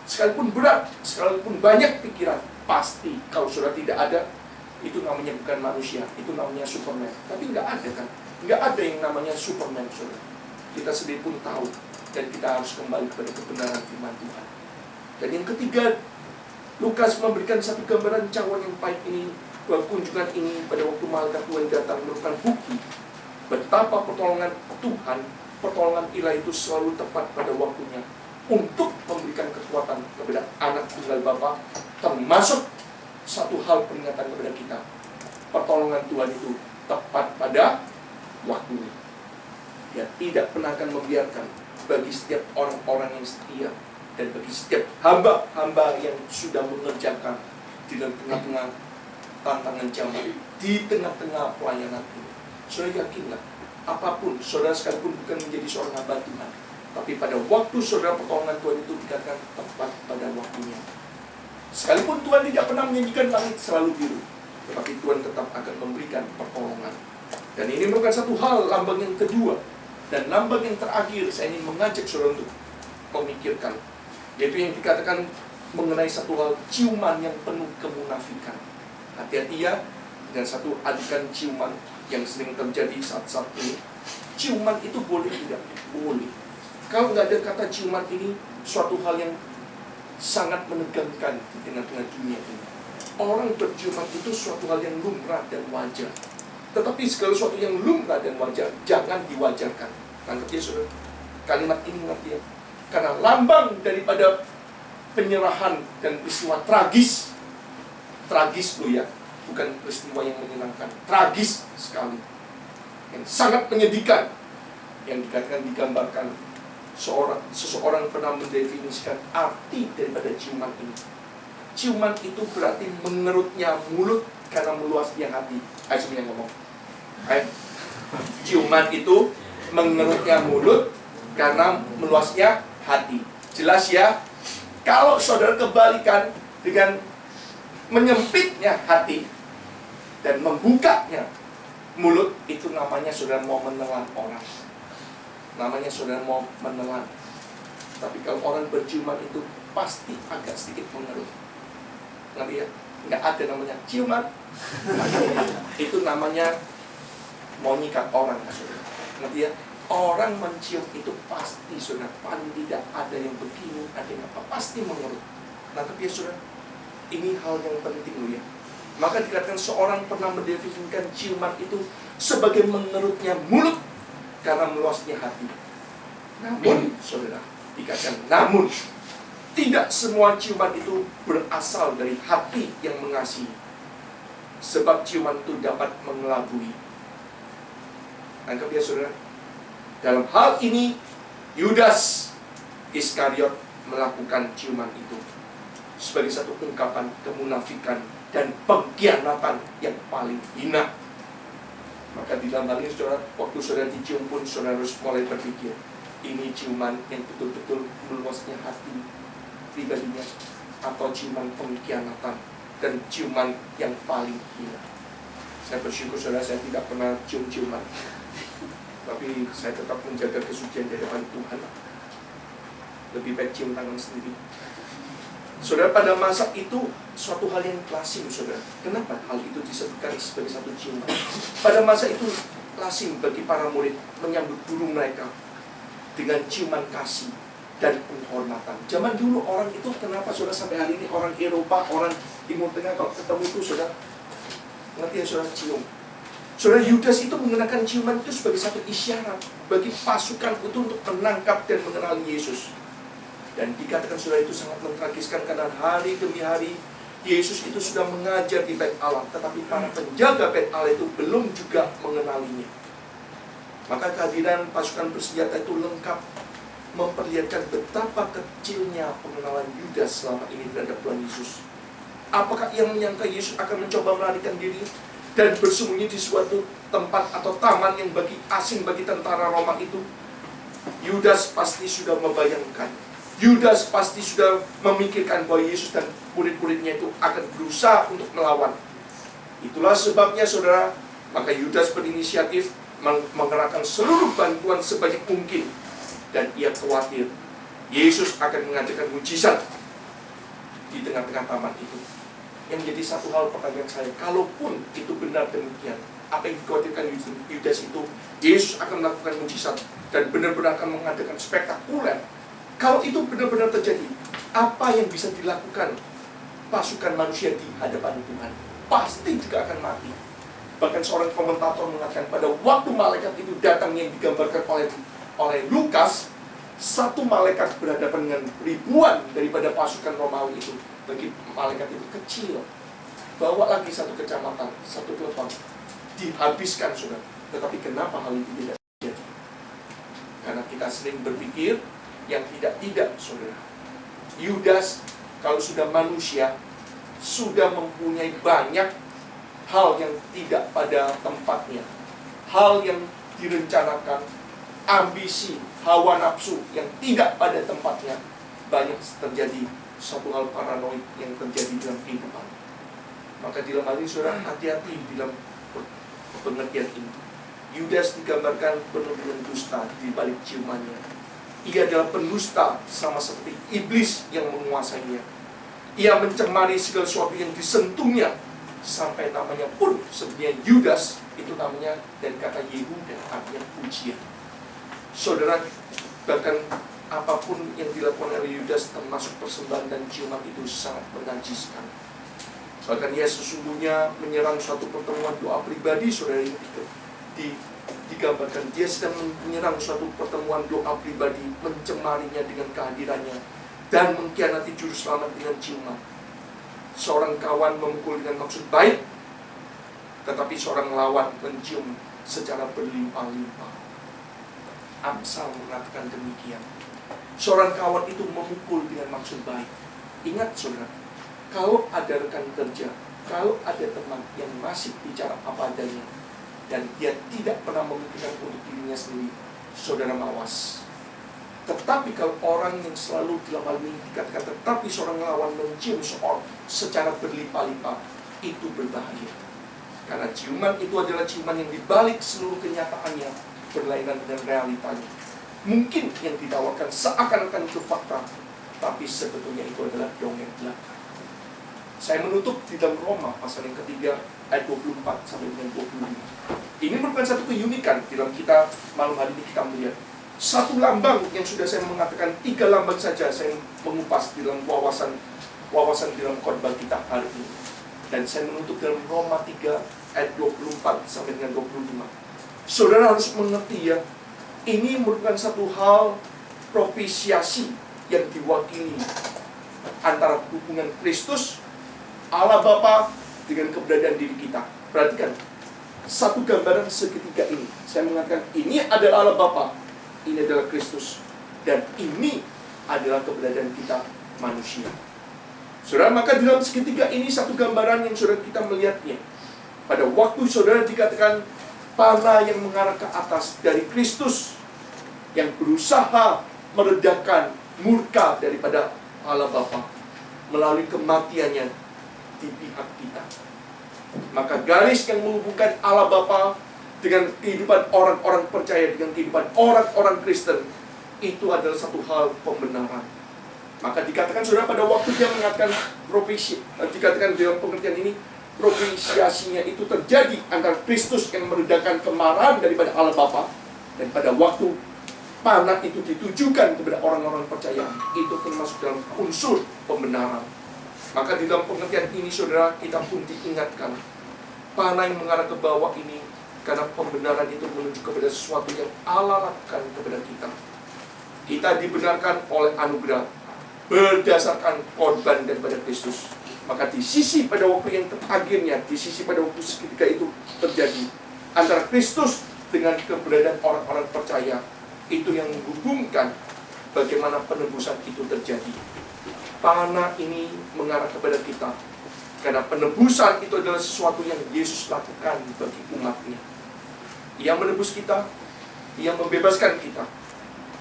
Sekalipun berat, sekalipun banyak pikiran, pasti kalau sudah tidak ada, itu namanya bukan manusia, itu namanya Superman. Tapi nggak ada kan? Nggak ada yang namanya Superman, saudara. Kita sendiri pun tahu, dan kita harus kembali kepada kebenaran firman Tuhan. Dan yang ketiga, Lukas memberikan satu gambaran cawan yang pahit ini, bahwa kunjungan ini pada waktu malaikat Tuhan datang merupakan bukti betapa pertolongan Tuhan, pertolongan ilahi itu selalu tepat pada waktunya untuk memberikan kekuatan kepada anak tunggal Bapa, termasuk satu hal peringatan kepada kita. Pertolongan Tuhan itu tepat pada waktunya. Dia tidak pernah akan membiarkan bagi setiap orang-orang yang setia, dan bagi setiap hamba-hamba yang sudah mengerjakan di dalam tengah-tengah tantangan zaman, di tengah-tengah pelayanan ini. Saudara yakinlah, apapun, saudara sekalipun bukan menjadi seorang hamba Tuhan, tapi pada waktu saudara pertolongan Tuhan itu dikatakan tepat pada waktunya. Sekalipun Tuhan tidak pernah menyanyikan langit selalu biru, tetapi Tuhan tetap akan memberikan pertolongan. Dan ini merupakan satu hal, lambang yang kedua. Dan lambang yang terakhir, saya ingin mengajak saudara untuk memikirkan, yaitu yang dikatakan mengenai satu hal, ciuman yang penuh kemunafikan. Hati-hati ya dengan satu adikan ciuman yang sering terjadi saat-saat ini. Ciuman itu boleh tidak? Boleh. Kalau nggak ada kata ciuman ini, suatu hal yang sangat menegangkan di tengah-tengah dunia ini. Orang berciuman itu suatu hal yang lumrah dan wajar. Tetapi segala sesuatu yang lumrah dan wajar jangan diwajarkan. Nangkep ya saudara? Kalimat ini ngerti ya? Karena lambang daripada penyerahan dan peristiwa tragis. Tragis loh ya, bukan peristiwa yang menyenangkan. Tragis sekali, yang sangat menyedihkan, yang dikatakan digambarkan. Seseorang pernah mendefinisikan arti daripada ciuman ini. Ciuman itu berarti mengerutnya mulut karena meluasnya hati. Ayo semuanya ngomong. Ayo. Ciuman itu mengerutnya mulut karena meluasnya hati. Jelas ya? Kalau saudara kebalikan dengan menyempitnya hati dan membukanya mulut, itu namanya saudara mau menelan orang. Namanya saudara mau menelan. Tapi kalau orang berciuman itu pasti agak sedikit mengerut. Ngerti ya? Nggak ada namanya ciuman. Itu namanya mau nyikat orang, saudara. Ngerti ya? Orang mencium itu pasti, saudara, paling tidak ada yang begini, ada yang apa, pasti mengerut. Nah, tapi ya saudara, ini hal yang penting loh ya. Maka dikatakan seorang pernah mendefinisikan ciuman itu sebagai mengerutnya mulut karena meluasnya hati. Namun, saudara, dikatakan namun tidak semua ciuman itu berasal dari hati yang mengasihi. Sebab ciuman itu dapat mengelabui. Nangkep ya saudara? Dalam hal ini, Yudas Iskariot melakukan ciuman itu sebagai satu ungkapan kemunafikan dan pengkhianatan yang paling hina. Maka di dalam hal ini, saudara, waktu saudara dicium pun, saudara harus mulai berpikir, ini ciuman yang betul-betul meluasnya hati pribadinya, atau ciuman pengkhianatan dan ciuman yang paling hina. Saya bersyukur saudara, saya tidak pernah cium-ciuman, tapi saya tetap menjaga kesucian di hadapan Tuhan. Lebih baik cium tangan sendiri. Saudara, pada masa itu suatu hal yang lazim, saudara. Kenapa hal itu disebutkan sebagai satu ciuman? Pada masa itu lazim bagi para murid menyambut guru mereka dengan ciuman kasih dan penghormatan. Zaman dulu orang itu, kenapa saudara sampai hari ini orang Eropa, orang Timur Tengah kalau ketemu itu saudara, ngerti ya saudara, cium. Saudara, Yudas itu menggunakan ciuman itu sebagai satu isyarat bagi pasukan itu untuk menangkap dan mengenali Yesus. Dan dikatakan saudara itu sangat mentragiskan karena hari demi hari Yesus itu sudah mengajar di Bait Allah, tetapi para penjaga Bait Allah itu belum juga mengenalinya. Maka kehadiran pasukan bersenjata itu lengkap memperlihatkan betapa kecilnya pengenalan Yudas selama ini terhadap Tuhan Yesus. Apakah ia menyangka Yesus akan mencoba melarikan diri dan bersembunyi di suatu tempat atau taman yang asing bagi tentara Roma itu? Yudas pasti sudah membayangkan. Yudas pasti sudah memikirkan bahwa Yesus dan murid-muridnya itu akan berusaha untuk melawan. Itulah sebabnya saudara, maka Yudas berinisiatif mengerahkan seluruh bantuan sebanyak mungkin. Dan ia khawatir Yesus akan mengadakan mujizat di tengah-tengah taman itu. Yang menjadi satu hal pertanyaan saya, kalaupun itu benar demikian, apa yang dikhawatirkan Yudas itu, Yesus akan melakukan mujizat dan benar-benar akan mengadakan spektakuler. Kalau itu benar-benar terjadi, apa yang bisa dilakukan pasukan manusia di hadapan Tuhan? Pasti juga akan mati. Bahkan seorang komentator mengatakan pada waktu malaikat itu datang yang digambarkan oleh Lukas, satu malaikat berhadapan dengan ribuan daripada pasukan Romawi itu. Bagi malaikat itu kecil. Bawa lagi satu kecamatan, satu peleton, dihabiskan sudah. Tetapi kenapa hal itu tidak terjadi? Karena kita sering berpikir yang tidak-tidak, saudara. Yudas kalau sudah manusia, sudah mempunyai banyak hal yang tidak pada tempatnya, hal yang direncanakan, ambisi, hawa nafsu yang tidak pada tempatnya. Banyak terjadi satu hal paranoid yang terjadi dalam kehidupan. Maka di dalam hal ini saudara, hati-hati dalam pengertian ini. Yudas digambarkan penuh dengan dusta di balik ciumannya. Ia adalah pendusta sama seperti iblis yang menguasainya. Ia mencemari segala sesuatu yang disentuhnya, sampai namanya pun sebenarnya Yudas itu namanya, dan kata Yehuda artinya pujian. Saudara, bahkan apapun yang dilakukan oleh Yudas termasuk persembahan dan ciuman itu sangat menajiskan. Bahkan ia sesungguhnya menyerang suatu pertemuan doa pribadi. Saudara, ini digambarkan dia sedang menyerang suatu pertemuan doa pribadi, mencemarinya dengan kehadirannya, dan mengkhianati juru selamat dengan ciuman. Seorang kawan memukul dengan maksud baik, tetapi seorang lawan mencium secara berlimpah-limpah. Amsal mengatakan demikian. Seorang kawan itu memukul dengan maksud baik. Ingat saudara, kalau ada rekan kerja, kalau ada teman yang masih bicara apa adanya, dan dia tidak pernah memikirkan untuk dirinya sendiri, saudara mawas. Tetapi kalau orang yang selalu dalam hal ini dikatakan, tetapi seorang lawan mencium seorang secara berlimpah-limpah, itu berbahaya. Karena ciuman itu adalah ciuman yang dibalik seluruh kenyataannya berlainan dengan realitanya. Mungkin yang ditawarkan seakan-akan itu fakta, tapi sebetulnya itu adalah dongeng belaka. Saya menutup di dalam Roma pasal yang ketiga ayat 24 sampai dengan 25. Ini merupakan satu keunikan di dalam kita malam hari ini. Kita melihat satu lambang yang sudah saya mengatakan, 3 lambang saja saya mengupas di dalam wawasan di dalam khotbah kita hari ini. Dan saya menutup dalam Roma 3 ayat 24 sampai dengan 25. Saudara harus mengerti ya, ini merupakan satu hal propisiasi yang diwakili antara hubungan Kristus, Allah Bapa, dengan keberadaan diri kita. Perhatikan, satu gambaran segitiga ini. Saya mengatakan, ini adalah Allah Bapa, ini adalah Kristus, dan ini adalah keberadaan kita manusia. Saudara, maka di dalam segitiga ini satu gambaran yang saudara kita melihatnya. Pada waktu saudara dikatakan panah yang mengarah ke atas dari Kristus, yang berusaha meredakan murka daripada Allah Bapa melalui kematiannya di pihak kita. Maka garis yang menghubungkan Allah Bapa dengan kehidupan orang-orang percaya, dengan kehidupan orang-orang Kristen, itu adalah satu hal pembenaran. Maka dikatakan saudara pada waktu dia mengatakan propisi, dikatakan dalam pengertian ini, propisiasinya itu terjadi antara Kristus yang meredakan kemarahan daripada Allah Bapa, dan pada waktu panah itu ditujukan kepada orang-orang percaya, itu termasuk dalam unsur pembenaran. Maka di dalam pengertian ini saudara, kita pun diingatkan panah yang mengarah ke bawah ini, karena pembenaran itu menuju kepada sesuatu yang Allah lakukan kepada kita. Kita dibenarkan oleh anugerah berdasarkan korban daripada Kristus. Maka di sisi pada waktu yang terakhirnya, di sisi pada waktu ketika itu terjadi antara Kristus dengan keberadaan orang-orang percaya, itu yang menghubungkan bagaimana penebusan itu terjadi. Panah ini mengarah kepada kita, karena penebusan itu adalah sesuatu yang Yesus lakukan bagi umatnya. Ia menebus kita, Ia membebaskan kita.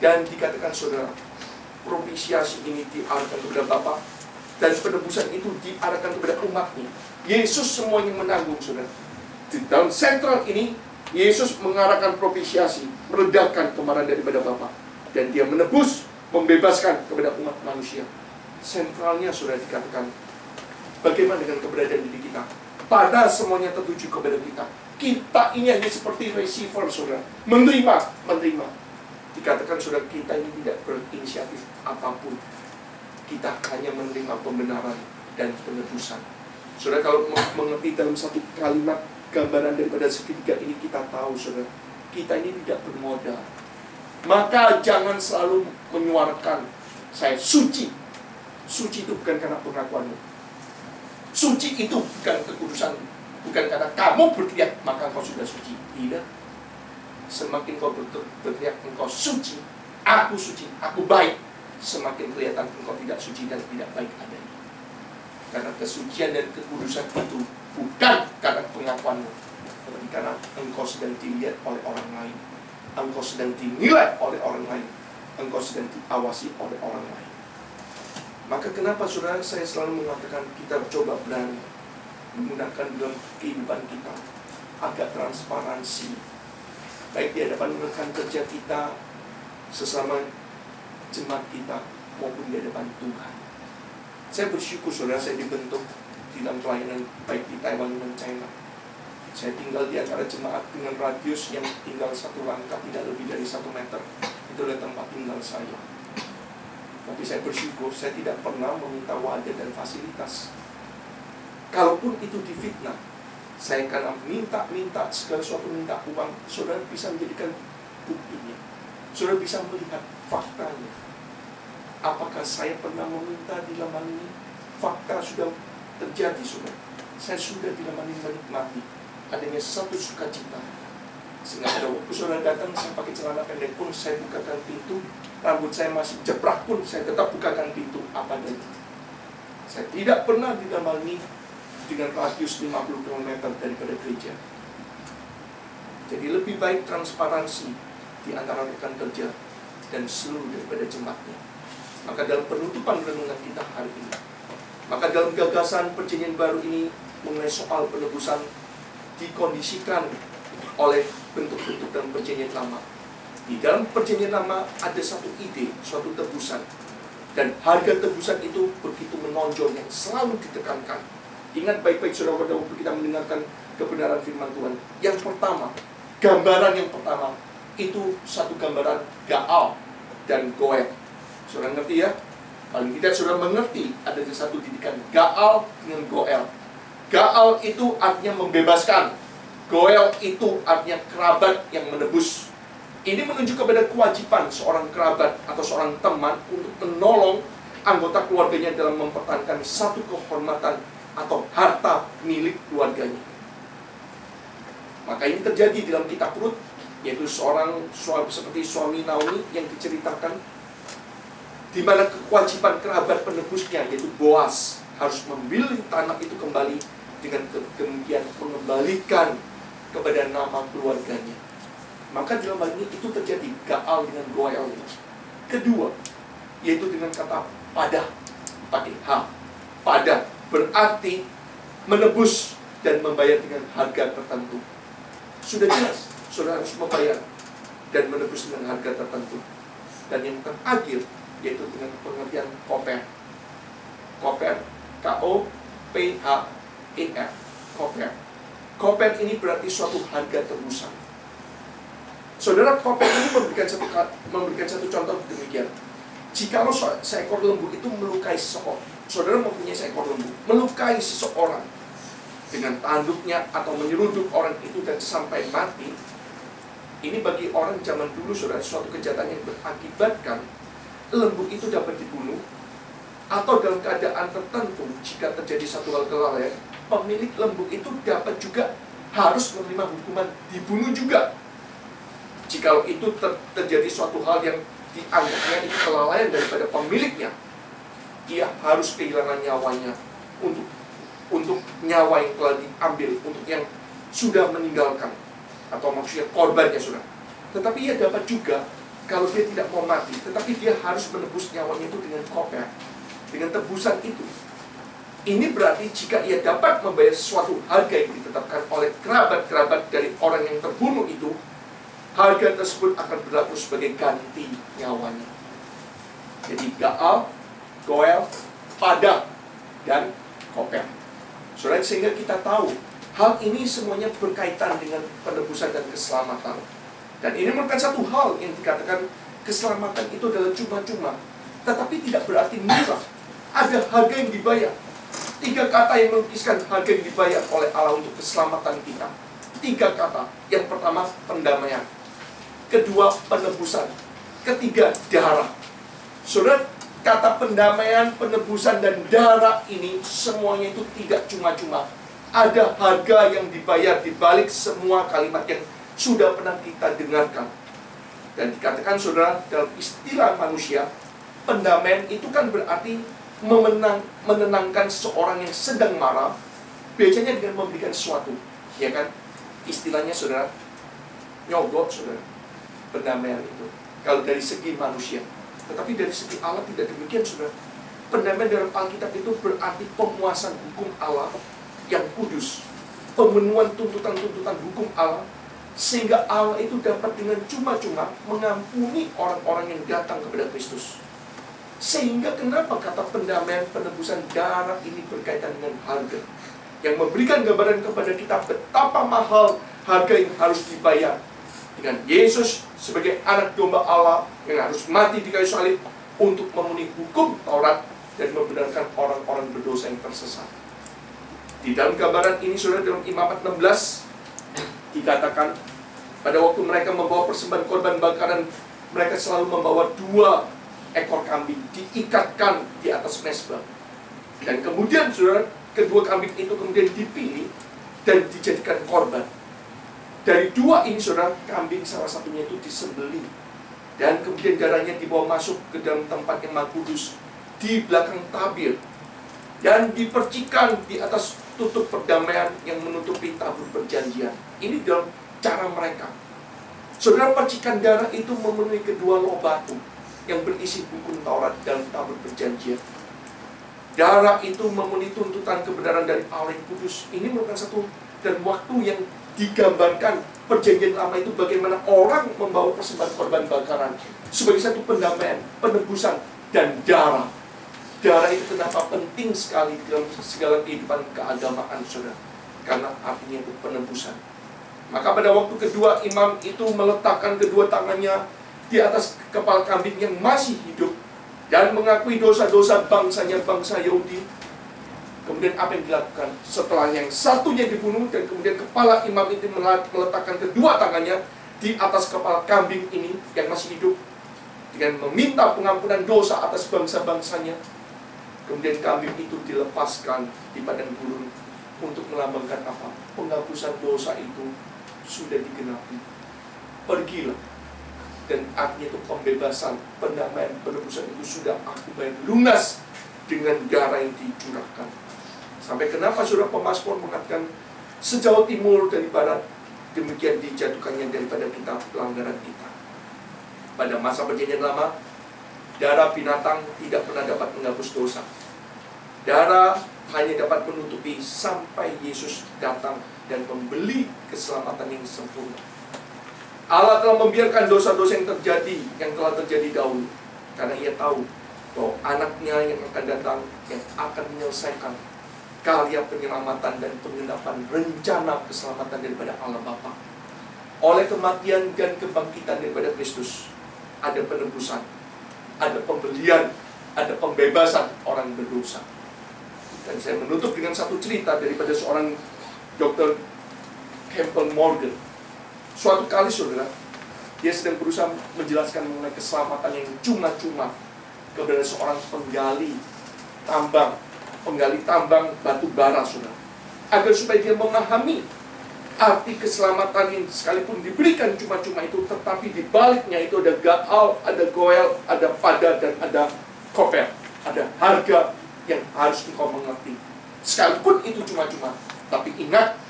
Dan dikatakan saudara, propisiasi ini diarahkan kepada Bapa, dan penebusan itu diarahkan kepada umatnya. Yesus semuanya menanggung saudara. Di dalam sentral ini, Yesus mengarahkan propisiasi, meredakan kemarahan daripada Bapa, dan Dia menebus, membebaskan kepada umat manusia. Sentralnya sudah dikatakan, bagaimana dengan keberadaan diri kita? Pada semuanya tertuju kepada kita. Kita ini hanya seperti receiver saudara, menerima. Dikatakan saudara, kita ini tidak berinisiatif apapun. Kita hanya menerima pembenaran dan penebusan. Saudara, kalau mengerti dalam satu kalimat gambaran daripada segitiga ini, kita tahu saudara, kita ini tidak bermodal. Maka jangan selalu menyuarakan saya suci. Suci itu bukan karena pengakuanmu. Suci itu bukan kekudusan, bukan karena kamu berteriak maka engkau sudah suci. Tidak. Semakin kau berteriak engkau suci, aku baik, semakin kelihatan engkau tidak suci dan tidak baik adanya. Karena kesucian dan kekudusan itu bukan karena pengakuanmu, tetapi karena engkau sedang dilihat oleh orang lain, engkau sedang dinilai oleh orang lain, engkau sedang diawasi oleh orang lain. Maka kenapa saudara saya selalu mengatakan kita coba berani menggunakan dalam kehidupan kita agak transparansi, baik di hadapan rekan kerja kita, sesama jemaat kita, maupun di hadapan Tuhan. Saya bersyukur saudara, saya dibentuk di dalam pelayanan baik di Taiwan dan China. Saya tinggal di antara jemaat dengan radius yang tinggal 1 langkah, tidak lebih dari 1 meter. Itu adalah tempat tinggal saya. Tapi saya bersyukur, saya tidak pernah meminta wadah dan fasilitas. Kalaupun itu difitnah, saya akan minta segala sesuatu, minta uang. Saudara bisa menjadikan buktinya. Saudara bisa melihat faktanya. Apakah saya pernah meminta di dalam hal ini? Fakta sudah terjadi, saudara. Saya sudah di dalam hal ini menikmati adanya satu sukacita. Sehingga pada waktu saudara datang, saya pakai celana pendek pun saya bukakan pintu, rambut saya masih jeprak pun saya tetap bukakan pintu apa adanya. Saya tidak pernah di dalam hal ini dengan radius 50 km daripada gereja. Jadi lebih baik transparansi di antara rekan kerja dan seluruh daripada jemaatnya. Maka dalam penutupan renungan kita hari ini, maka dalam gagasan perjanjian baru ini mengenai soal penebusan dikondisikan oleh bentuk-bentuk dalam perjanjian lama. Di dalam perjanjian lama ada satu ide, suatu tebusan. Dan harga tebusan itu begitu menonjol yang selalu ditekankan. Ingat baik-baik saudara pada waktu kita mendengarkan kebenaran firman Tuhan. Yang pertama, gambaran yang pertama, itu satu gambaran Gaal dan Goel. Saudara ngerti ya? Paling tidak saudara mengerti ada satu didikan Gaal dengan Goel. Gaal itu artinya membebaskan. Goel itu artinya kerabat yang menebus. Ini menunjuk kepada kewajiban seorang kerabat atau seorang teman untuk menolong anggota keluarganya dalam mempertahankan satu kehormatan atau harta milik keluarganya. Maka ini terjadi di dalam kitab Rut, yaitu seorang seperti suami Naomi yang diceritakan, di mana kewajiban kerabat penebusnya yaitu Boas harus membeli tanah itu kembali dengan demikian mengembalikan kepada nama keluarganya. Maka dalam hal ini itu terjadi Gaal dengan Goel. Kedua, yaitu dengan kata pada, pakai H. Pada berarti menebus dan membayar dengan harga tertentu. Sudah jelas, saudara harus membayar dan menebus dengan harga tertentu. Dan yang terakhir, yaitu dengan pengertian koper. Koper, K-O-P-H-E-R, koper. Koper ini berarti suatu harga tebusan. Saudara, koper ini memberikan satu contoh demikian. Jikalau seekor lembu itu melukai seseorang, saudara mempunyai seekor lembu, melukai seseorang dengan tanduknya atau menyeruduk orang itu dan sampai mati, ini bagi orang zaman dulu, saudara, suatu kejahatan yang berakibatkan lembu itu dapat dibunuh, atau dalam keadaan tertentu, jika terjadi satu hal kelalaian, pemilik lembu itu dapat juga harus menerima hukuman dibunuh juga. Jikalau itu terjadi suatu hal yang dianggapnya itu kelalaian daripada pemiliknya, ia harus kehilangan nyawanya untuk nyawa yang telah diambil, untuk yang sudah meninggalkan, atau maksudnya korbannya sudah. Tetapi ia dapat juga, kalau dia tidak mau mati, tetapi dia harus menebus nyawanya itu dengan koper, dengan tebusan itu. Ini berarti jika ia dapat membayar sesuatu harga yang ditetapkan oleh kerabat-kerabat dari orang yang terbunuh itu, harga tersebut akan berlaku sebagai ganti nyawanya. Jadi Gaal, Goel, pada, dan koper. Saudara, sehingga kita tahu hal ini semuanya berkaitan dengan penebusan dan keselamatan. Dan ini merupakan satu hal yang dikatakan keselamatan itu adalah cuma-cuma, tetapi tidak berarti murah. Ada harga yang dibayar. 3 kata yang melukiskan harga yang dibayar oleh Allah untuk keselamatan kita. 3 kata. Yang pertama, pendamaian. Kedua, penebusan. Ketiga, darah. Saudara, kata pendamaian, penebusan, dan darah ini semuanya itu tidak cuma-cuma. Ada harga yang dibayar di balik semua kalimat yang sudah pernah kita dengarkan. Dan dikatakan, saudara, dalam istilah manusia, pendamaian itu kan berarti menenangkan seorang yang sedang marah, biasanya dengan memberikan sesuatu, ya kan? Istilahnya, saudara, nyogok, saudara. Pendamaian itu kalau dari segi manusia, tetapi dari segi Allah tidak demikian, saudara. Pendamaian dalam Alkitab itu berarti pemuasan hukum Allah yang kudus, pemenuhan tuntutan-tuntutan hukum Allah, sehingga Allah itu dapat dengan cuma-cuma mengampuni orang-orang yang datang kepada Kristus. Sehingga kenapa kata pendamaian, penebusan darah ini berkaitan dengan harga, yang memberikan gambaran kepada kita betapa mahal harga yang harus dibayar dengan Yesus sebagai anak domba Allah yang harus mati di kayu salib untuk memenuhi hukum Taurat dan membenarkan orang-orang berdosa yang tersesat. Di dalam gambaran ini, saudara, dalam Imamat 16 dikatakan pada waktu mereka membawa persembahan korban bakaran, mereka selalu membawa 2 ekor kambing diikatkan di atas mezbah. Dan kemudian, saudara, kedua kambing itu kemudian dipilih dan dijadikan korban. Dari 2 ini, saudara, kambing salah satunya itu disembelih dan kemudian darahnya dibawa masuk ke dalam tempat yang maha kudus di belakang tabir dan dipercikan di atas tutup perdamaian yang menutupi tabur perjanjian. Ini dalam cara mereka. Saudara, percikan darah itu memenuhi kedua loh batu yang berisi hukum Taurat dalam tabur perjanjian. Darah itu memenuhi tuntutan kebenaran dari Allah yang kudus. Ini merupakan satu dan waktu yang digambarkan perjanjian lama itu, bagaimana orang membawa persembahan korban bakaran sebagai satu pendamaian, penebusan, dan darah. Darah itu kenapa penting sekali dalam segala kehidupan keagamaan, saudara? Karena artinya itu penebusan. Maka pada waktu kedua, imam itu meletakkan kedua tangannya di atas kepala kambing yang masih hidup dan mengakui dosa-dosa bangsanya, bangsa Yahudi. Kemudian apa yang dilakukan? Setelah yang satunya dibunuh dan kemudian kepala imam itu meletakkan kedua tangannya di atas kepala kambing ini yang masih hidup dengan meminta pengampunan dosa atas bangsa-bangsanya. Kemudian kambing itu dilepaskan di padang gurun untuk melambangkan apa? Penghapusan dosa itu sudah digenapi. Pergilah. Dan artinya itu pembebasan, pendamaian, penebusan itu sudah aku bayar lunas dengan darah yang dicurahkan. Sampai kenapa saudara pemazmur mengatakan sejauh timur dari barat, demikian dijatuhkannya daripada kita pelanggaran kita. Pada masa perjanjian lama, darah binatang tidak pernah dapat menghapus dosa. Darah hanya dapat menutupi sampai Yesus datang dan membeli keselamatan yang sempurna. Allah telah membiarkan dosa-dosa yang telah terjadi dahulu, karena Ia tahu bahwa anaknya yang akan datang, yang akan menyelesaikan karya penyelamatan dan penggenapan rencana keselamatan daripada Allah Bapa. Oleh kematian dan kebangkitan daripada Kristus, ada penebusan, ada pembelian, ada pembebasan orang berdosa. Dan saya menutup dengan satu cerita daripada seorang Dr. Campbell Morgan. Suatu kali, saudara, dia sedang berusaha menjelaskan mengenai keselamatan yang cuma-cuma kepada seorang penggali tambang batu bara, saudara, agar supaya dia memahami arti keselamatan yang sekalipun diberikan cuma-cuma itu, tetapi di baliknya itu ada gaal, ada goel, ada pada, dan ada koper, ada harga yang harus engkau mengerti. Sekalipun itu cuma-cuma, tapi ingat,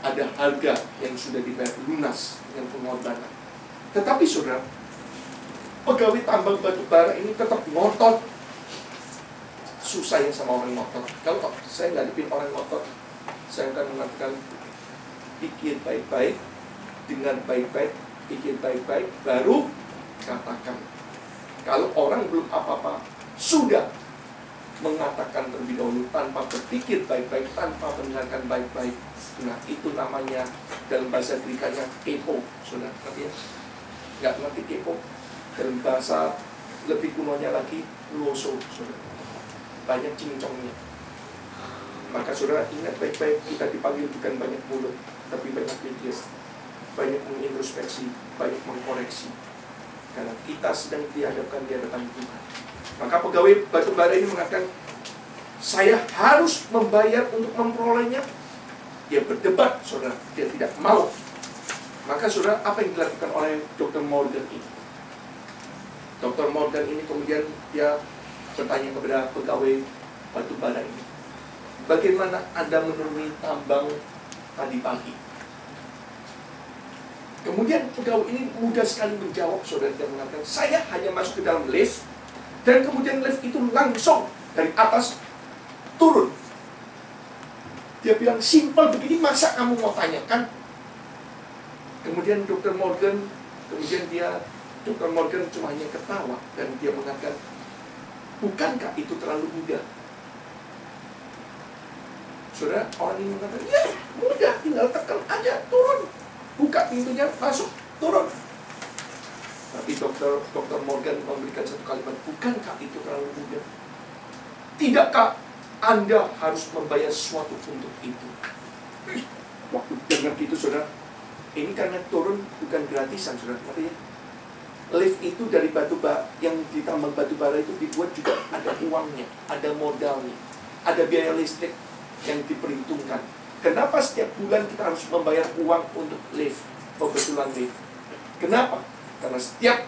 ada harga yang sudah dibayar lunas dengan pengorbanan. Tetapi saudara, pegawai tambang batu bara ini tetap ngotot. Susah ya sama orang ngotot. Kalau saya ngadepin orang ngotot, saya akan mengatakan, pikir baik-baik, dengar baik-baik, pikir baik-baik, baru katakan. Kalau orang belum apa-apa, sudah mengatakan terlebih dahulu tanpa berpikir baik-baik, tanpa mendengarkan baik-baik. Nah, itu namanya dalam bahasa Grekanya kepo, saudara. Ngerti ya? Nggak ngerti kepo? Dalam bahasa lebih kunonya lagi, loso, saudara. Banyak cincongnya. Maka saudara ingat baik-baik, kita dipanggil bukan banyak mulut, tapi banyak pikir, banyak mengintrospeksi, banyak mengkoreksi. Karena kita sedang dihadapkan di hadapan Tuhan. Maka pegawai batu bara ini mengatakan, saya harus membayar untuk memperolehnya. Dia berdebat, saudara, dia tidak mau. Maka saudara, apa yang dilakukan oleh Dr. Morgan ini? Dr. Morgan ini kemudian dia bertanya kepada pegawai batu bara ini, bagaimana Anda menuruni tambang tadi pagi? Kemudian pegawai ini mudah sekali menjawab, saudara, dia mengatakan, saya hanya masuk ke dalam lift, dan kemudian lift itu langsung dari atas turun. Dia bilang, simpel begini, masa kamu mau tanyakan? Kemudian Dr. Morgan cuma hanya ketawa, dan dia mengatakan, Bukankah itu terlalu mudah? Saudara, orang ini mengatakan, ya mudah, tinggal tekan aja, turun. Buka pintunya, masuk, turun. Tapi Dr. Morgan memberikan satu kalimat, bukankah itu terlalu mudah? Tidakkah Anda harus membayar sesuatu untuk itu? Waktu dengar gitu, saudara, ini karena turun bukan gratisan, saudara. Artinya, lift itu dari batu bara, yang ditambang batu bara itu dibuat juga ada uangnya, ada modalnya, ada biaya listrik yang diperhitungkan. Kenapa setiap bulan kita harus membayar uang untuk lift, pembetulan lift? Kenapa? Karena setiap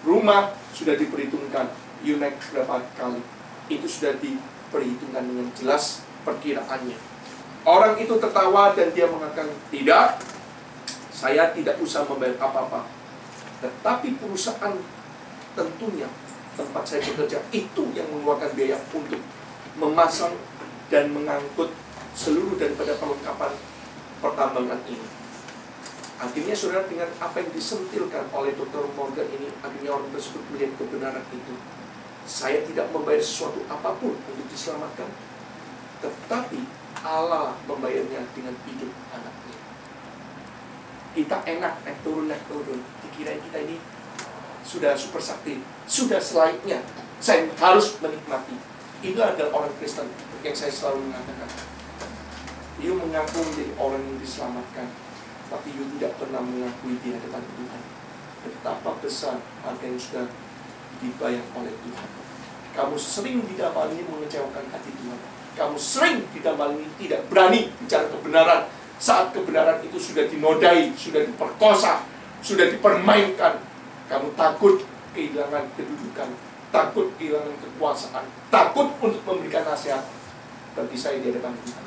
rumah sudah diperhitungkan, you naik berapa kali. Itu sudah diperhitungkan dengan jelas perkiraannya. Orang itu tertawa dan dia mengatakan, tidak, saya tidak usah membayar apa-apa. Tetapi perusahaan tentunya tempat saya bekerja itu yang mengeluarkan biaya untuk memasang dan mengangkut seluruh daripada perlengkapan pertambangan ini. Akhirnya saudara, dengan apa yang disentilkan oleh Dr. Morgan ini, akhirnya orang tersebut melihat kebenaran itu. Saya tidak membayar sesuatu apapun untuk diselamatkan, tetapi Allah membayarnya dengan hidup anaknya. Kita enak naik turun. Dikirain kita ini sudah super sakti, sudah selainnya saya harus menikmati. Itu adalah orang Kristen yang saya selalu mengatakan. You mengaku menjadi orang yang diselamatkan, tapi you tidak pernah mengakui di hadapan Tuhan betapa besar harga yang sudah dibayar oleh Tuhan. Kamu sering di dalam ini mengecewakan hati Tuhan. Kamu sering di dalam ini tidak berani bicara kebenaran, saat kebenaran itu sudah dinodai, sudah diperkosa, sudah dipermainkan. Kamu takut kehilangan kedudukan, takut kehilangan kekuasaan, takut untuk memberikan nasihat. Bagi saya di hadapan Tuhan,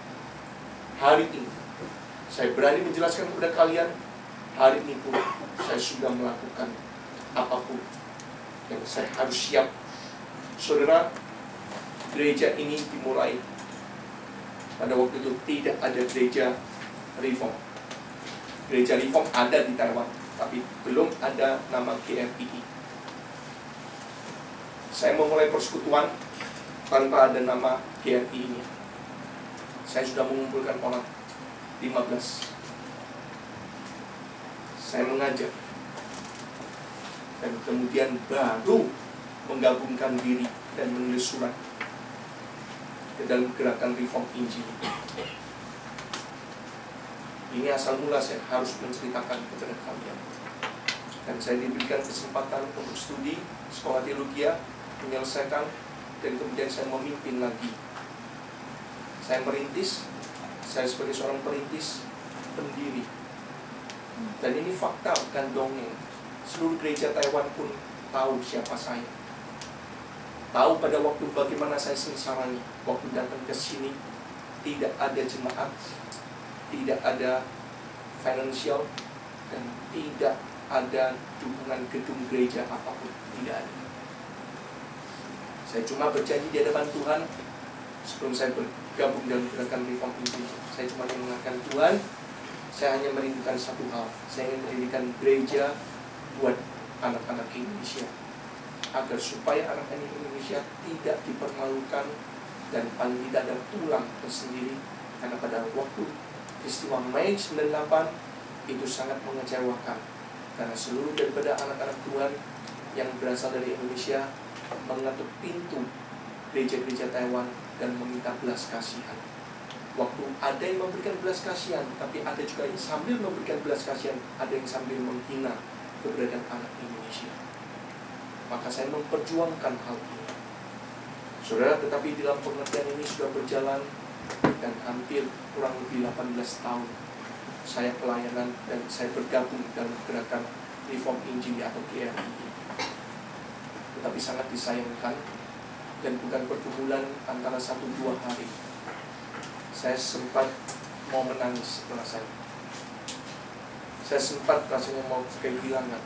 hari ini saya berani menjelaskan kepada kalian. Hari ini pun saya sudah melakukan apapun yang saya harus siap. Saudara, gereja ini dimulai pada waktu itu tidak ada gereja Reform. Gereja Reform ada di Taiwan, tapi belum ada nama GRII. Saya memulai persekutuan tanpa ada nama GRI ini. Saya sudah mengumpulkan orang 15. Saya mengajak, dan kemudian baru menggabungkan diri dan menulis surat ke dalam gerakan Reform Injil. Ini asal mula saya harus menceritakan kepada kalian. Dan saya diberikan kesempatan untuk studi sekolah teologi, menyelesaikan, dan kemudian saya memimpin lagi. Saya merintis, saya sebagai seorang perintis, pendiri. Dan ini fakta, bukan dongeng. Seluruh gereja Taiwan pun tahu siapa saya. Tahu pada waktu bagaimana saya sengsaranya. Waktu datang ke sini, tidak ada jemaat, tidak ada financial, dan tidak ada dukungan gedung gereja apapun. Tidak ada. Saya cuma berjanji di hadapan Tuhan sebelum saya bergabung dalam gerakan Reform Injil. Saya cuma mengatakan, Tuhan, saya hanya merindukan satu hal. Saya ingin mendirikan gereja buat anak-anak Indonesia, agar supaya anak-anak Indonesia tidak dipermalukan dan paling tidak ada tulang tersendiri. Karena pada waktu peristiwa Mei 98 itu sangat mengecewakan, karena seluruh daripada anak-anak Tuhan yang berasal dari Indonesia mengetuk pintu gereja-gereja Taiwan dan meminta belas kasihan. Waktu ada yang memberikan belas kasihan, tapi ada juga yang sambil memberikan belas kasihan, ada yang sambil menghina keberadaan anak Indonesia. Maka saya memperjuangkan hal ini, saudara. Tetapi dalam pengertian ini sudah berjalan, dan hampir kurang lebih 18 tahun saya pelayanan dan saya bergabung dalam gerakan Reform Injil atau GRI. Tetapi sangat disayangkan, dan bukan pergumulan antara 1-2 hari. Saya sempat mau menangis rasanya. Saya sempat rasanya mau kehilangan,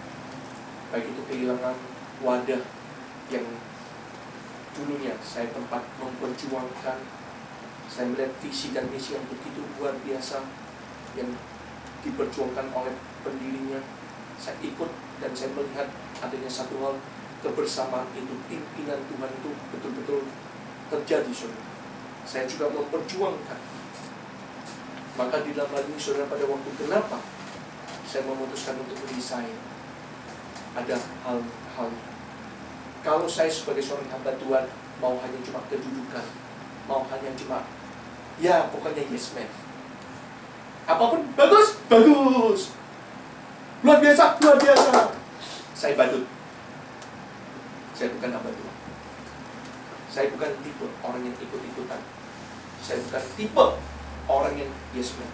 baik itu kehilangan wadah yang dulunya saya tempat memperjuangkan. Saya melihat visi dan misi yang begitu luar biasa yang diperjuangkan oleh pendirinya. Saya ikut dan saya melihat adanya satu hal, kebersamaan itu, pimpinan Tuhan itu betul-betul terjadi, saudara. Saya juga memperjuangkan. Maka di dalam hal ini, saudara, pada waktu kenapa saya memutuskan untuk resign, ada hal-hal. Kalau saya sebagai seorang hamba Tuhan mau hanya cuma kedudukan, mau hanya cuma ya pokoknya yes man, apapun bagus, luar biasa, saya badut. Saya bukan hamba Tuhan. Saya bukan tipe orang yang ikut-ikutan. Saya bukan tipe orang yang yes man.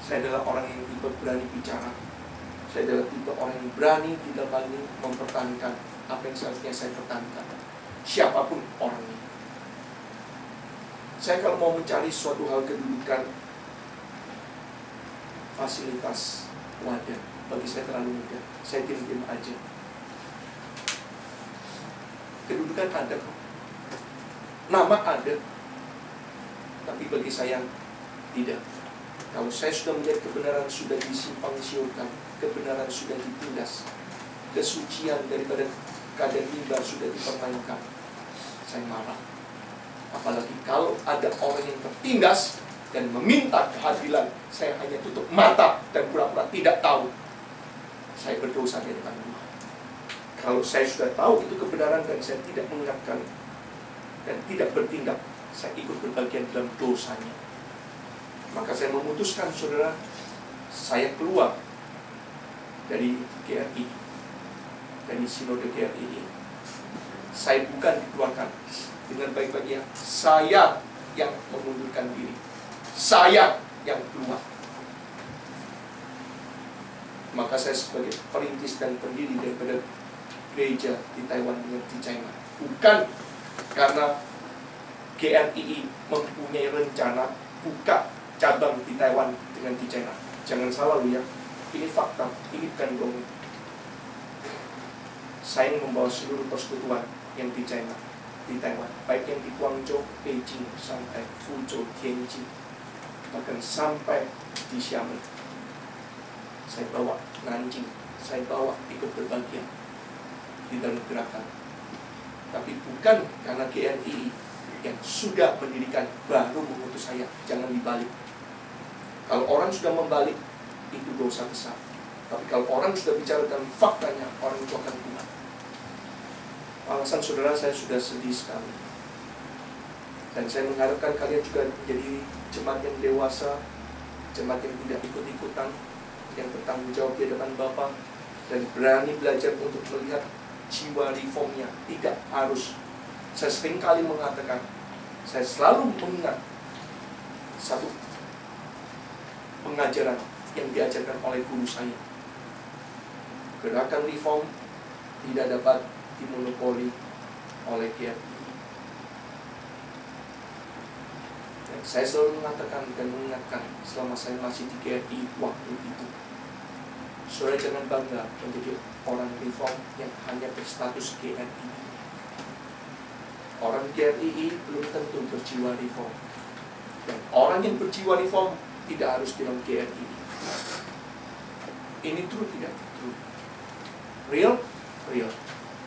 Saya adalah orang yang tipe berani bicara. Saya adalah tipe orang yang berani di dalam hal ini mempertahankan apa yang seharusnya saya pertahankan, siapapun orangnya. Saya kalau mau mencari suatu hal kedudukan, fasilitas, wadah, bagi saya terlalu mudah. Saya diam-diam aja. Kedudukan ada kok, nama ada, tapi bagi saya tidak. Kalau saya sudah melihat kebenaran sudah disimpang siurkan, kebenaran sudah ditindas, kesucian daripada keadaan mimbar sudah dipermainkan, saya marah. Apalagi kalau ada orang yang tertindas dan meminta keadilan, saya hanya tutup mata dan pura-pura tidak tahu. Saya berdosa di depan Tuhan. Kalau saya sudah tahu itu kebenaran dan saya tidak mengingatkan dan tidak bertindak, saya ikut berbagian dalam dosanya. Maka saya memutuskan, saudara, saya keluar dari GRI, dari sinode GRI ini. Saya bukan dikeluarkan dengan baik-baiknya. Saya yang mengundurkan diri. Saya yang keluar. Maka saya sebagai perintis dan pendiri daripada gereja di Taiwan dengan di China, bukan karena GRI mempunyai rencana buka cabang di Taiwan dengan di China. Jangan salah lu ya, ini fakta, ini bukan bohong. Saya membawa seluruh persekutuan yang di China, di Taiwan, baik yang di Guangzhou, Beijing, sampai Fuzhou, Tianjin, bahkan sampai di Xiamen. Saya bawa Nanjing, saya bawa ikut berbagian di dalam gerakan. Tapi bukan karena GRI yang sudah mendirikan baru mengutus saya. Jangan dibalik. Kalau orang sudah membalik, itu dosa besar. Tapi kalau orang sudah bicara tentang faktanya, orang itu akan kuat. Alasan saudara, saya sudah sedih sekali. Dan saya mengharapkan kalian juga menjadi jemaat yang dewasa, jemaat yang tidak ikut-ikutan, yang bertanggung jawab di hadapan Bapa, dan berani belajar untuk melihat jiwa reformnya. Tidak harus. Saya sering kali mengatakan, saya selalu mengingat satu pengajaran yang diajarkan oleh guru saya. Gerakan reform tidak dapat dimonopoli oleh GRI. Dan saya selalu mengatakan dan mengingatkan selama saya masih di GRI waktu itu, saudara jangan bangga menjadi orang reform yang hanya berstatus GRI. Orang GRI belum tentu berjiwa reform. Dan orang yang berjiwa reform tidak harus dalam GRI. Ini true tidak? True. Real? Real.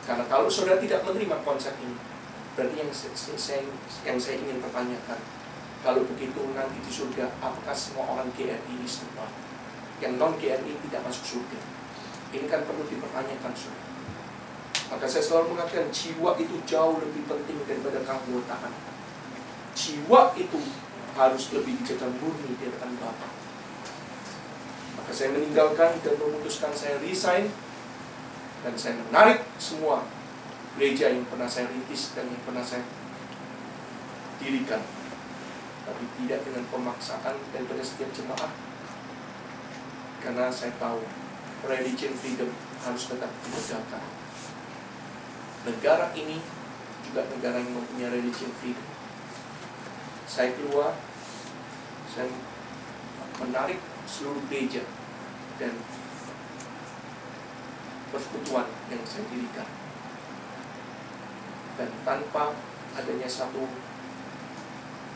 Karena kalau saudara tidak menerima konsep ini, berarti yang saya ingin pertanyakan, kalau begitu nanti di surga, apakah semua orang GRI ini sama? Yang non GRI tidak masuk surga. Ini kan perlu dipertanyakan, saudara. Maka saya selalu mengatakan jiwa itu jauh lebih penting daripada keanggotaan. Jiwa itu harus lebih dijaga murni di hadapan Bapa. Maka saya meninggalkan dan memutuskan saya resign, dan saya menarik semua gereja yang pernah saya rintis dan yang pernah saya dirikan, tapi tidak dengan pemaksaan daripada setiap jemaat. Karena saya tahu religion freedom harus tetap ditegakkan. Negara ini juga negara yang mempunyai religion freedom. Saya keluar, saya menarik seluruh gereja dan persekutuan yang saya dirikan, dan tanpa adanya satu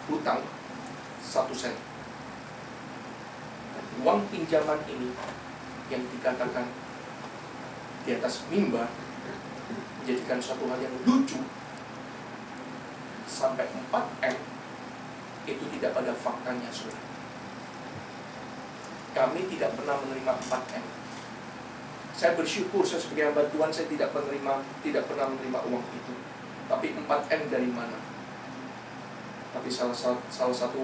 hutang, 1 sen. Dan uang pinjaman ini yang dikatakan di atas mimbar menjadikan suatu hal yang lucu. Sampai 4M itu tidak pada faktanya, saudara. Kami tidak pernah menerima 4M. Saya bersyukur saya sebagai hamba Tuhan, saya tidak pernah menerima uang itu. Tapi 4M dari mana? Tapi salah satu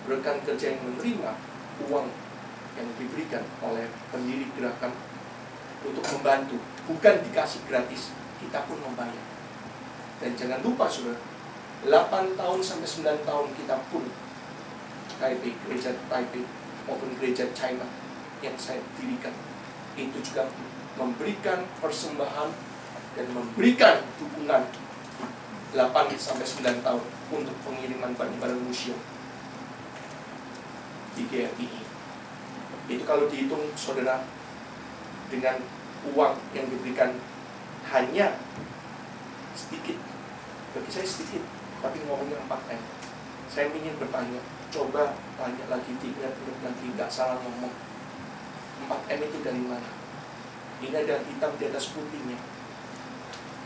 rekan kerja yang menerima uang yang diberikan oleh pendiri gerakan untuk membantu, bukan dikasih gratis, kita pun membayar. Dan jangan lupa, saudara, 8 tahun sampai 9 tahun kita pun gereja Taipei maupun gereja China yang saya dirikan itu juga memberikan persembahan dan memberikan dukungan 8 sampai 9 tahun untuk pengiriman barang-barang museum di GRI. Itu kalau dihitung, saudara, dengan uang yang diberikan hanya sedikit, bagi saya sedikit, tapi ngomongnya 4M. Saya ingin bertanya, coba tanya lagi, ingat lagi, nggak salah ngomong. 4M itu dari mana? Ini ada hitam di atas putihnya.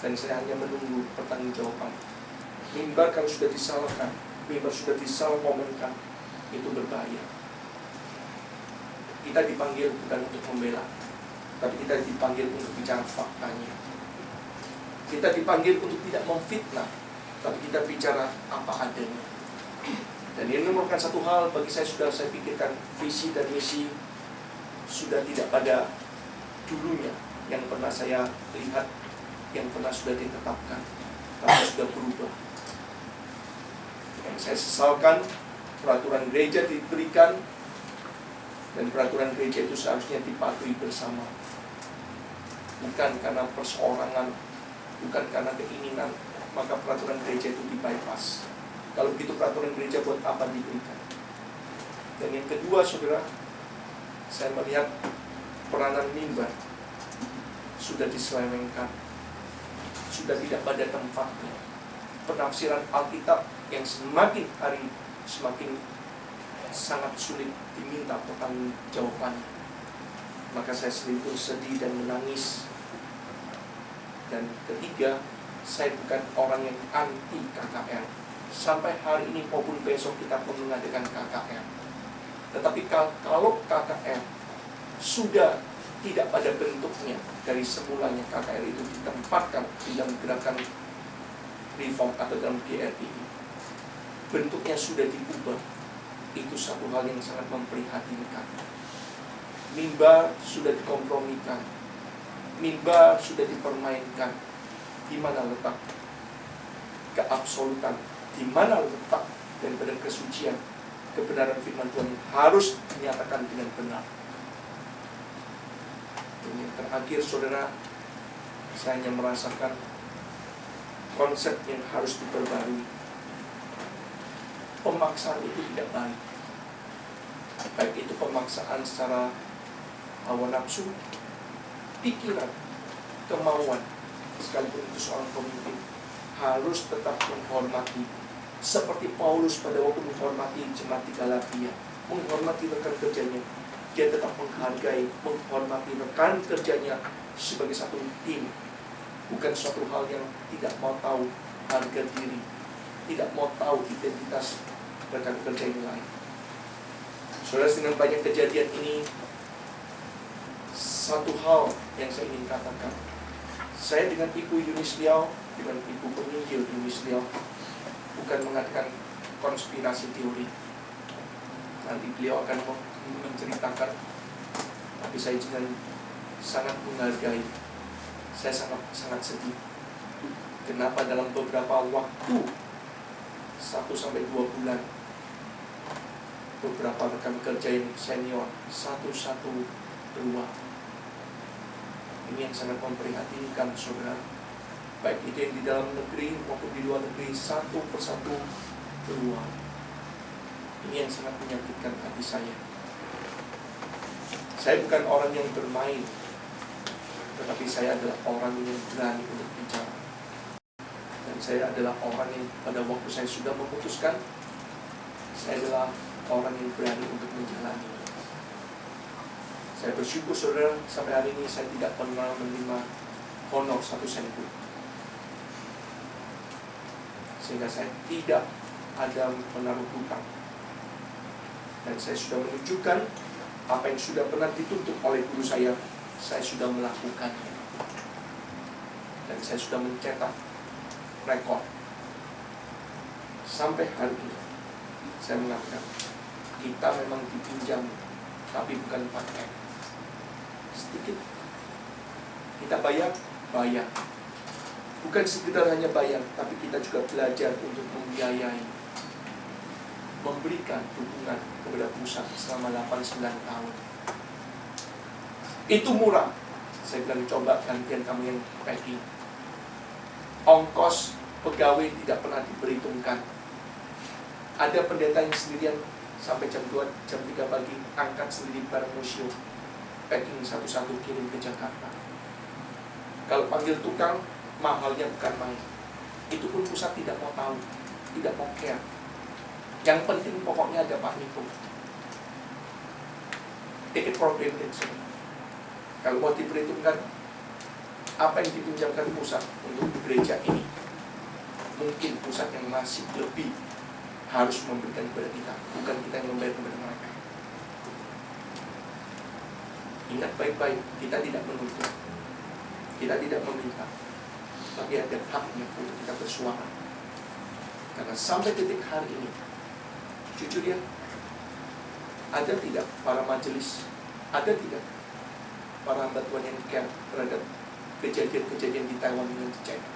Dan saya hanya menunggu pertanggungjawaban. Mimbar kalau sudah disalahkan, mimbar sudah disalah komenkan, itu berbahaya. Kita dipanggil bukan untuk membela, tapi kita dipanggil untuk bicara faktanya. Kita dipanggil untuk tidak memfitnah, tapi kita bicara apa adanya. Dan ini merupakan satu hal bagi saya, sudah saya pikirkan, visi dan misi sudah tidak pada dulunya yang pernah saya lihat, yang pernah sudah ditetapkan, tapi sudah berubah. Yang saya sesalkan, peraturan gereja diberikan, dan peraturan gereja itu seharusnya dipatuhi bersama, bukan karena perseorangan, bukan karena keinginan, maka peraturan gereja itu di-bypass. Kalau begitu peraturan gereja buat apa diberikan? Dan yang kedua, saudara, saya melihat peranan mimbar sudah diselewengkan, sudah tidak pada tempatnya. Penafsiran Alkitab yang semakin hari semakin sangat sulit diminta pertanggungjawaban. Maka saya selalu sedih dan menangis. Dan ketiga, saya bukan orang yang anti KKR. Sampai hari ini maupun besok kita pun mengadakan KKR. Tetapi kalau KKR sudah tidak pada bentuknya, dari semulanya KKR itu ditempatkan di dalam gerakan reform atau dalam GRI, bentuknya sudah diubah, itu satu hal yang sangat memprihatinkan. Mimbar sudah dikompromikan, mimbar sudah dipermainkan. Di mana letak keabsolutan, di mana letak daripada kesucian, kebenaran firman Tuhan harus dinyatakan dengan benar. Dan yang terakhir, saudara, saya hanya merasakan konsep yang harus diperbarui. Pemaksaan itu tidak baik. Baik itu pemaksaan secara hawa nafsu, pikiran, kemauan, sekalipun itu seorang pemimpin harus tetap menghormati, seperti Paulus pada waktu menghormati jemaat di Galatia, menghormati rekan kerjanya. Dia tetap menghargai, menghormati rekan kerjanya sebagai satu tim, bukan suatu hal yang tidak mau tahu harga diri, tidak mau tahu identitas rekan kerja yang lain. Saudara, dengan banyak kejadian ini, satu hal yang saya ingin katakan, saya dengan Ibu Yunis Liao, dengan Ibu Penginjil Yunis Liao, bukan mengatakan konspirasi teori. Nanti beliau akan menceritakan, tapi saya juga sangat menghargai. Saya sangat sedih. Kenapa dalam beberapa waktu 1-2 bulan, beberapa rekan kerja yang senior satu-satu keluar. Ini yang sangat memprihatinkan, saudara. Baik itu yang di dalam negeri maupun di luar negeri, satu persatu keluar. Ini yang sangat menyakitkan hati saya. Saya bukan orang yang bermain, tetapi saya adalah orang yang berani untuk bicara. Dan saya adalah orang yang pada waktu saya sudah memutuskan, saya adalah orang yang berani untuk menjalani. Saya bersyukur, saudara, sampai hari ini saya tidak pernah menerima honor 1 sen pun. sehingga saya tidak ada menaruh hutang. Dan saya sudah menunjukkan apa yang sudah pernah dituntut oleh guru saya sudah melakukannya. Dan saya sudah mencetak rekor. Sampai hari ini saya mengatakan, kita memang dipinjam, tapi bukan pakai. Sedikit kita bayar. Bukan sekedar hanya bayar, tapi kita juga belajar untuk membiayai, memberikan dukungan kepada pusat selama 8-9 tahun. Itu murah. Saya bilang, coba gantian kamu yang packing. Ongkos pegawai tidak pernah diperhitungkan. Ada pendeta yang sendirian sampai jam 2, jam 3 pagi, angkat sendiri barang museum, packing satu-satu kirim ke Jakarta. Kalau panggil tukang, mahalnya bukan main. Itu pun pusat tidak mau tahu, tidak mau care. Yang penting pokoknya ada Pak Niko. Take it for granted. Kalau mau diperhitungkan, apa yang dipinjamkan pusat untuk gereja ini, mungkin pusat yang masih lebih harus memberikan kepada kita, bukan kita yang membayar kepada mereka. Ingat baik-baik, kita tidak menuntut, kita tidak meminta, tapi ada haknya untuk kita bersuara. Karena sampai detik hari ini, jujur ya, ada tidak para majelis, ada tidak para hamba Tuhan yang care terhadap kejadian-kejadian di Taiwan dengan di China?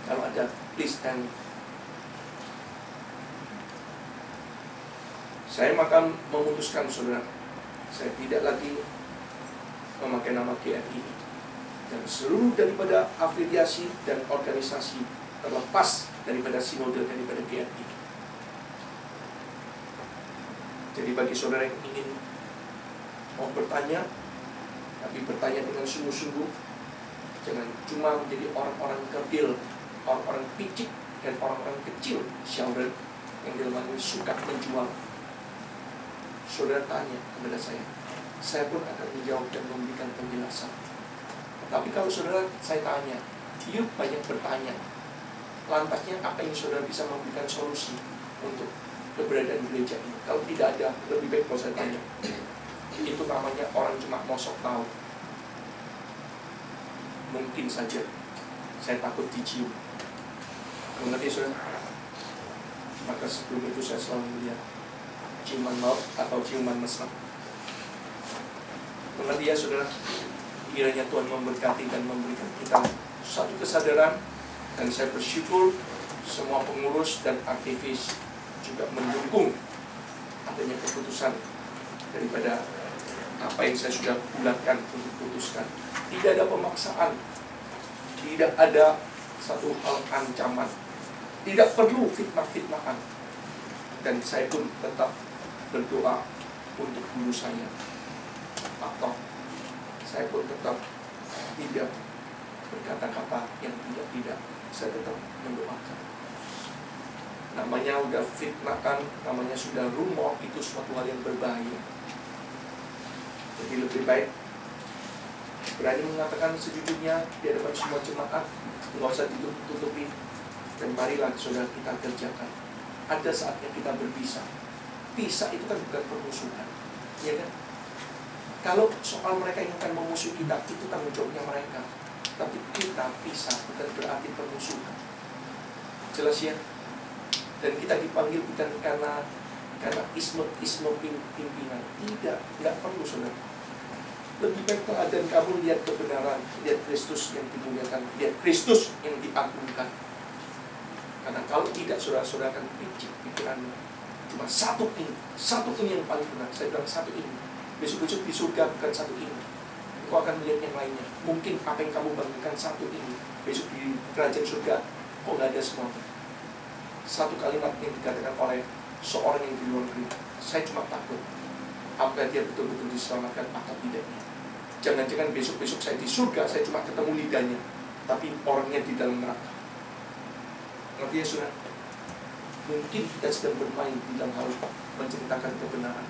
Kalau ada, please tell me. Saya akan memutuskan, saudara, saya tidak lagi memakai nama GRI, dan seluruh daripada afiliasi dan organisasi terlepas daripada sinode, daripada GRI. Jadi bagi saudara yang ingin mau bertanya, tapi bertanya dengan sungguh-sungguh, jangan cuma menjadi orang-orang kerdil, orang-orang picik, dan orang-orang kecil, saudara, yang dalam ini suka menjual. Saudara tanya kepada saya pun akan menjawab dan memberikan penjelasan. Tapi kalau saudara, saya tanya, yuk banyak bertanya, lantasnya apa yang saudara bisa memberikan solusi untuk keberadaan gereja ini? Kalau tidak ada, lebih baik kalau saya tanya. Itu namanya orang cuma mau sok tahu. Mungkin saja saya takut dicium. Mengerti saudara? Maka sebelum itu saya selalu melihat ciuman maut atau ciuman mesra. Mengerti ya saudara? Kiranya Tuhan memberkati dan memberikan kita satu kesadaran. Dan saya bersyukur semua pengurus dan aktivis juga mendukung adanya keputusan daripada apa yang saya sudah bulatkan untuk putuskan. Tidak ada pemaksaan, tidak ada satu hal ancaman, tidak perlu fitnah-fitnahan. Dan saya pun tetap berdoa untuk guru saya, atau saya pun tetap tidak berkata-kata yang tidak. Saya tetap mendoakan. Namanya udah fitnahkan, namanya sudah rumor, itu suatu hal yang berbahaya. Jadi lebih baik berani mengatakan sejujurnya di hadapan semua jemaat, nggak usah ditutup-tutupi. Dan marilah saudara kita kerjakan. Ada saatnya kita berpisah. Pisah itu kan bukan permusuhan, ya kan? Kalau soal mereka yang akan memusuhi kita, itu tanggung jawabnya mereka. Tapi kita pisah bukan berarti permusuhan. Jelas ya? Dan kita dipanggil bukan karena isme pimpinan. Tidak, nggak perlu saudara. Lebih baik teladan kamu lihat kebenaran, lihat Kristus yang dimuliakan, lihat Kristus yang diagungkan. Karena kalau tidak, saudara-saudara akan picik pikiranmu. Cuma satu ini yang paling benar. Saya bilang satu ini. Besok-besok di surga bukan satu ini. Kau akan melihat yang lainnya. Mungkin apa yang kamu banggakan satu ini, besok di kerajaan surga kok nggak ada semua. Satu kalimat yang dikatakan oleh seorang yang di luar negeri, saya cuma takut apakah dia betul-betul diselamatkan atau tidaknya. Jangan-jangan besok-besok saya di surga, saya cuma ketemu lidahnya, tapi orangnya di dalam neraka. Ngerti ya saudara? Mungkin kita sedang bermain di dalam hal menceritakan kebenaran,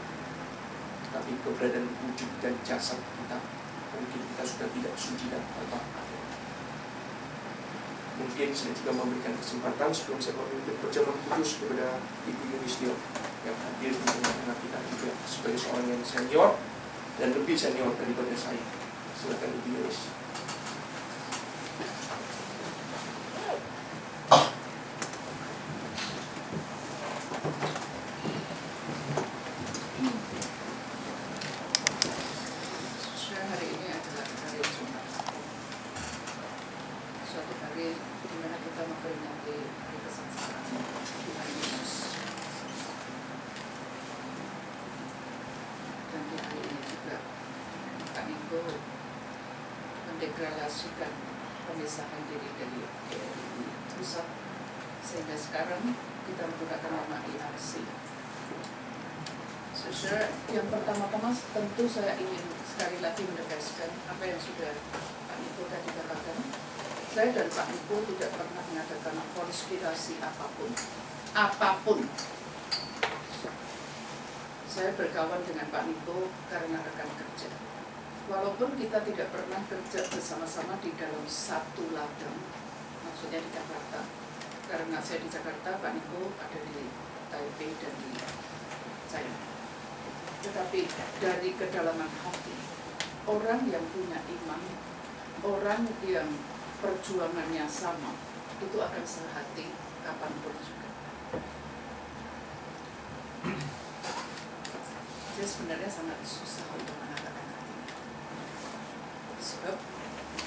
tapi keberadaan wujud dan jasad kita, mungkin kita sudah tidak suci dan tanpa. Mungkin saya juga memberikan kesempatan sebelum saya memimpin perjamuan kudus kepada Ibu Yunistio yang hadir di tengah-tengah kita juga sebagai seorang yang senior dan lebih senior daripada saya. Silakan Ibu Yunis. mendeklarasikan pemisahan diri dari GRI Pusat, sehingga sekarang kita menggunakan nama IRC. Saudara, yang pertama-tama tentu saya ingin sekali lagi menegaskan apa yang sudah Pak Niko tadi katakan. Saya dan Pak Niko tidak pernah mengadakan konspirasi apapun. Saya berkawan dengan Pak Niko karena rekan kerja. Walaupun kita tidak pernah kerja bersama-sama di dalam satu ladang, maksudnya di Jakarta. Karena saya di Jakarta, Pak Niko ada di Taipei dan di China. Tetapi dari kedalaman hati, orang yang punya iman, orang yang perjuangannya sama, itu akan sehati kapanpun juga. Jadi sebenarnya sangat susah untuk mengatakan hatinya. Sebab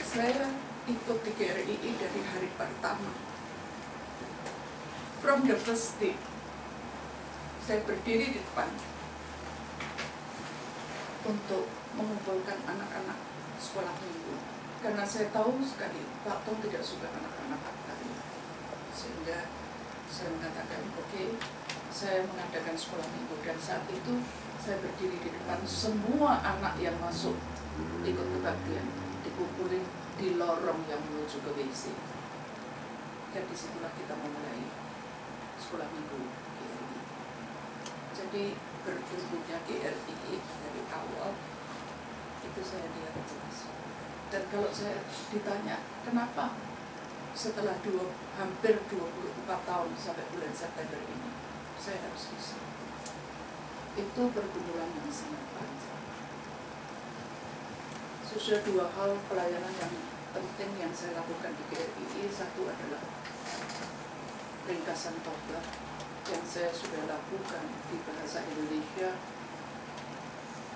saya ikut di GRI dari hari pertama. From the first day, saya berdiri di depan untuk mengumpulkan anak-anak sekolah minggu. Karena saya tahu sekali Pak Tong tidak suka anak-anak tadi. Sehingga saya mengatakan, oke, saya mengadakan sekolah minggu. Dan saat itu saya berdiri di depan, semua anak yang masuk ikut kebaktian dikumpulin di lorong yang menuju ke WC. Dan disitulah kita memulai sekolah minggu GRI. Jadi bertumbuhnya GRI dari awal itu saya lihat jelas. Dan kalau saya ditanya kenapa setelah hampir 24 tahun sampai bulan September ini saya harus bisa, itu pergumulan yang sangat panjang. Sudah dua hal pelayanan yang penting yang saya lakukan di GRI. Satu adalah ringkasan khotbah yang saya sudah lakukan di bahasa Indonesia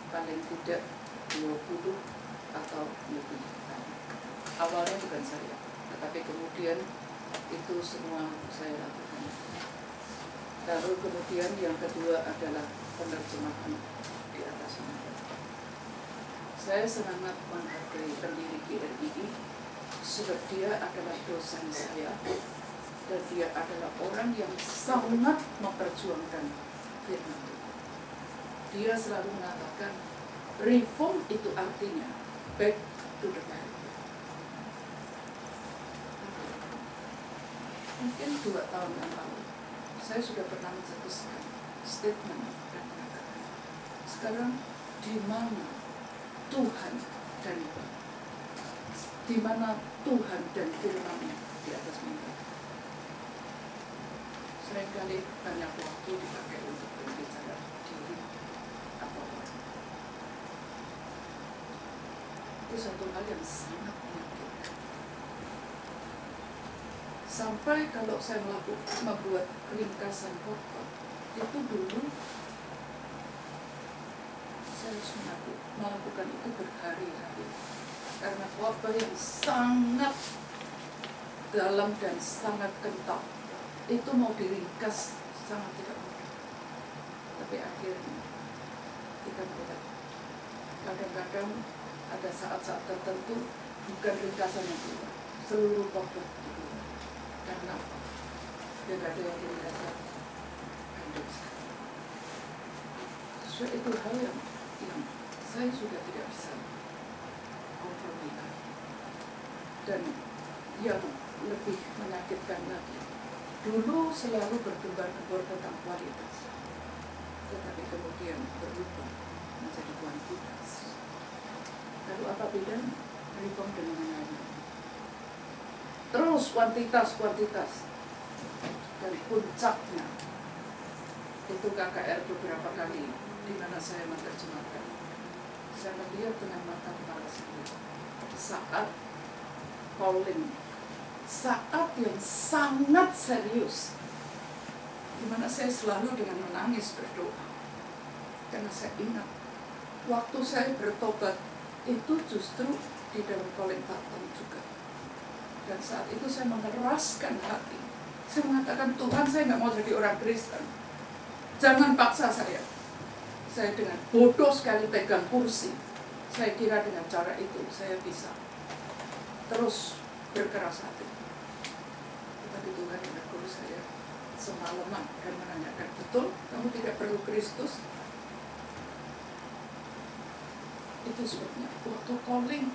paling tidak 20 atau lebih. Awalnya bukan saya, tetapi kemudian itu semua saya lakukan. Lalu kemudian yang kedua adalah penerjemahan di atas nama. Saya sangat menghargai pendiri GRI sebab dia adalah dosen saya dan dia adalah orang yang sangat memperjuangkan firman Tuhan. Dia selalu mengatakan reform itu artinya back to the Bible. Mungkin 2 tahun yang lalu saya sudah pernah mencetuskan statement dan mengatakan sekarang di mana Tuhan dan firman-Nya di atas mimbar. Seringkali banyak waktu dipakai untuk berbicara diri atau orang. Itu satu hal yang sangat menyakitkan. Sampai kalau saya membuat ringkasan khotbah, itu dulu saya harus melakukan itu berhari-hari. Karena khotbah yang sangat dalam dan sangat kental, itu mau diringkas sangat tidak mudah. Tapi akhirnya kita melihat kadang-kadang ada saat-saat tertentu bukan ringkasan yang keluar, seluruh khotbah keluar. Karena apa? Dia tidak ada yang diringkaskan pendek sekali. So, itu hal yang saya sudah tidak bisa kompromikan. Dan yang lebih menyakitkan lagi, dulu selalu bergembar-gembor tentang kualitas, tetapi kemudian berubah menjadi kuantitas. Lalu apa bedanya reform dengan lain? terus kuantitas. Dan puncaknya itu KKR beberapa kali di mana saya menerjemahkan. Saya melihat dengan mata kepala sendiri saat calling, saat yang sangat serius, di mana saya selalu dengan menangis berdoa. Karena saya ingat waktu saya bertobat itu justru di dalam calling Takton juga. Dan saat itu saya mengeraskan hati. Saya mengatakan, Tuhan, saya nggak mau jadi orang Kristen. Jangan paksa saya. Saya dengan bodoh sekali pegang kursi. Saya kira dengan cara itu saya bisa terus berkeras hati. Tetapi Tuhan menegur saya semalaman dan menanyakan, betul kamu tidak perlu Kristus? Itu sebabnya waktu calling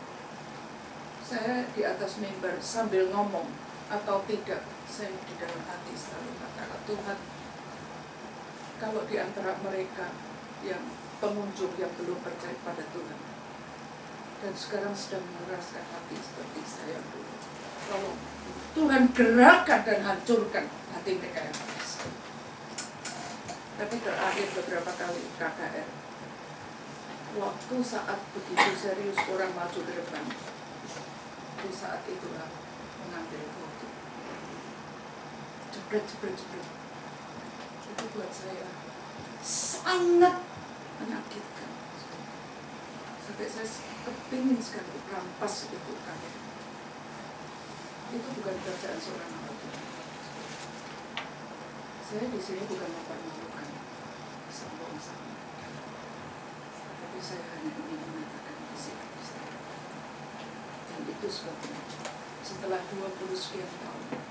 saya di atas mimbar sambil ngomong atau tidak, saya di dalam hati selalu mengatakan, Tuhan, kalau di antara mereka yang pengunjung yang belum percaya pada Tuhan dan sekarang sedang mengeraskan hati seperti saya dulu, tolong Tuhan gerakan dan hancurkan hati mereka yang keras. Tapi terakhir beberapa kali KKR, waktu saat begitu serius orang maju ke depan, di saat itulah mengambil foto, jebret. Itu buat saya sangat menyakitkan. Sampai saya kepingin sekali rampas itu kamera. Itu bukan kerjaan seorang hamba Tuhan. Saya di sini bukan mempermalukan sombong-sombong, tapi saya hanya ingin mengatakan isi hati saya. Dan itu sebabnya setelah 20 sekian tahun,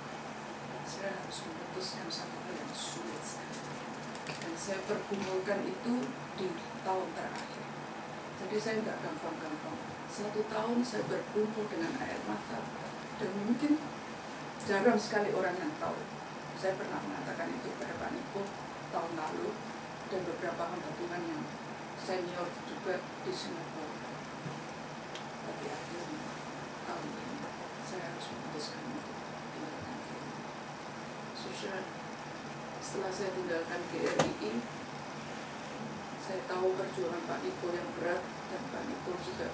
saya harus memutuskan satu hal yang sulit sekali. Dan saya pergumulkan itu di tahun terakhir. Jadi saya nggak gampang-gampang. 1 tahun saya bergumul dengan air mata. Dan mungkin jarang sekali orang yang tahu. Saya pernah mengatakan itu pada Pak Niko tahun lalu. Dan beberapa hamba Tuhan yang senior juga di Singapura. Tapi akhirnya tahun ini saya harus memutuskan untuk tinggalkan GRI. Setelah saya tinggalkan GRI, saya tahu perjuangan Pak Niko yang berat, dan Pak Niko juga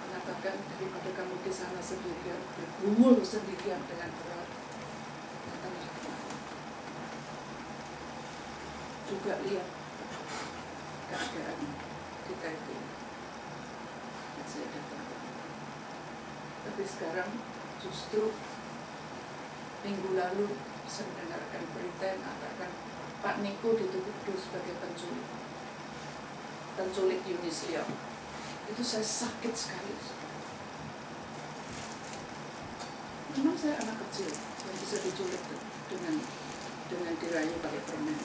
mengatakan, daripada kamu di sana sendirian, bergumul sendirian dengan berat, datanglah kemari. Juga lihat keadaan kita itu. Dan saya datang. Tapi sekarang justru minggu lalu saya mendengarkan berita yang mengatakan Pak Niko dituduh sebagai penculik Yunisia. Itu saya sakit sekali. Memang saya anak kecil yang bisa diculik dengan dirayu pakai permen.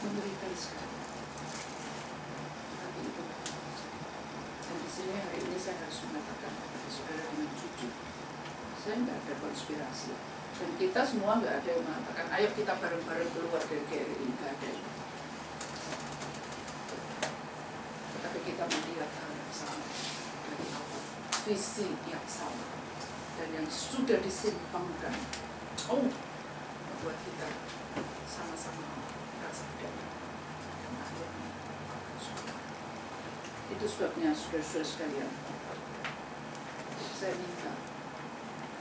Mengerikan sekali. Tapi itu. Dan di sini hari ini saya harus mengatakan kepada saudara dengan jujur, saya nggak ada konspirasi. Dan kita semua nggak ada yang mengatakan, ayo kita bareng-bareng keluar dari GRI. Nggak ada. Tetapi kita melihat hal yang sama dari awal, visi yang sama, dan yang sudah disimpangkan, membuat kita sama-sama merasa damai dan akhirnya syukur. Itu sebabnya saudara-saudara sekalian, saya minta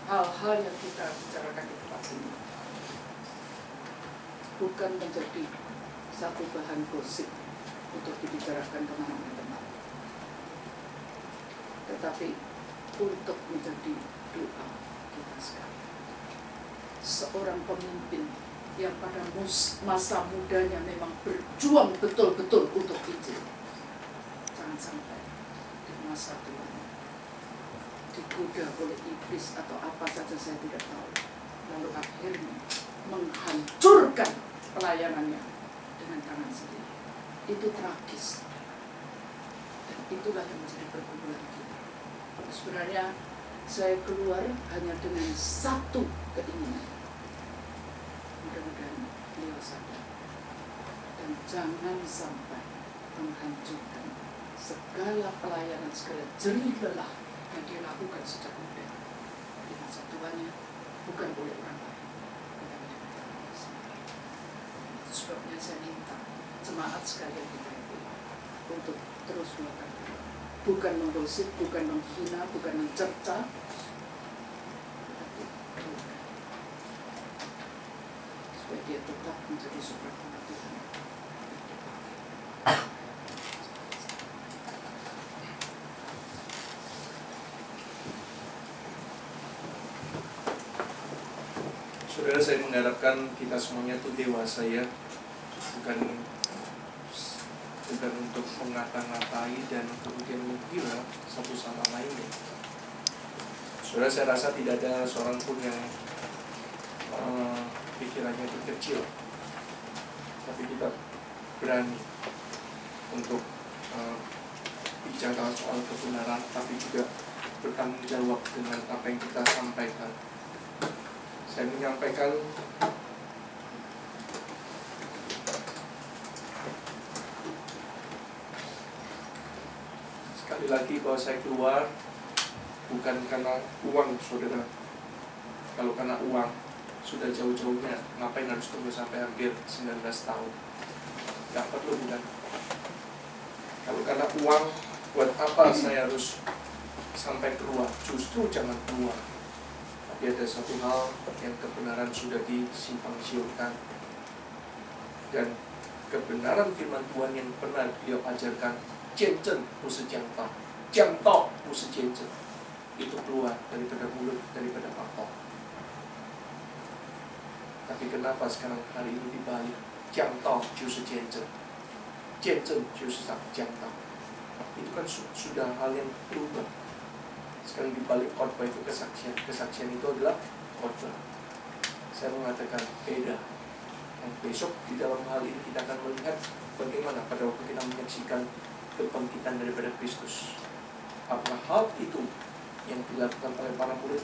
hal-hal yang kita bicarakan di tempat ini bukan menjadi satu bahan gosip untuk dibicarakan kemana-mana, tetapi untuk menjadi doa kita sekalian. Seorang pemimpin yang pada masa mudanya memang berjuang betul-betul untuk Injil, jangan sampai di masa tuanya digoda oleh iblis atau apa saja saya tidak tahu, lalu akhirnya menghancurkan pelayanannya dengan tangan sendiri. Itu tragis, dan itulah yang menjadi pergumulan kita. Sebenarnya saya keluar hanya dengan satu keinginan, mudah-mudahan beliau sadar dan jangan sampai menghancurkan segala pelayanan, segala jerih lelah yang dia lakukan sejak muda di masa tuanya bukan oleh orang lain, tetapi dengan tangannya sendiri. Itu sebabnya saya minta jemaat sekalian kita itu untuk terus melakukan, bukan menggosip, bukan menghina, bukan mencerca, tetapi doakan supaya dia tetap menjadi seorang anak Tuhan. Saudara, saya mengharapkan kita semuanya itu dewasa ya, bukan untuk mengata-ngatai dan kemudian menghina satu sama lainnya. Saudara, saya rasa tidak ada seorang pun yang pikirannya itu kecil, tapi kita berani untuk bicara soal kebenaran, tapi juga bertanggung jawab dengan apa yang kita sampaikan. Saya menyampaikan sekali lagi bahwa saya keluar bukan karena uang, saudara. Kalau karena uang, sudah jauh-jauhnya ngapain harus tunggu sampai hampir 19 tahun? Gak perlu, bukan? Kalau karena uang, buat apa saya harus sampai keluar? Justru jangan keluar. Tapi ada satu hal yang kebenaran sudah disimpang siurkan, dan kebenaran firman Tuhan yang pernah beliau ajarkan, Jianzhen busi jiangtao, jiangtao busi jianzhen, itu keluar daripada mulut, daripada mata. Tapi kenapa sekarang hari ini dibalik? Jiangtao jusi jianzhen, jianzhen jusi jiangtao. Itu kan sudah hal yang berubah. Sekarang dibalik khotbah itu kesaksian. Kesaksian itu adalah khotbah. Saya mengatakan beda. Dan besok di dalam hal ini kita akan melihat bagaimana pada waktu kita menyaksikan kebangkitan daripada Kristus. Apakah hal itu yang dilakukan oleh para murid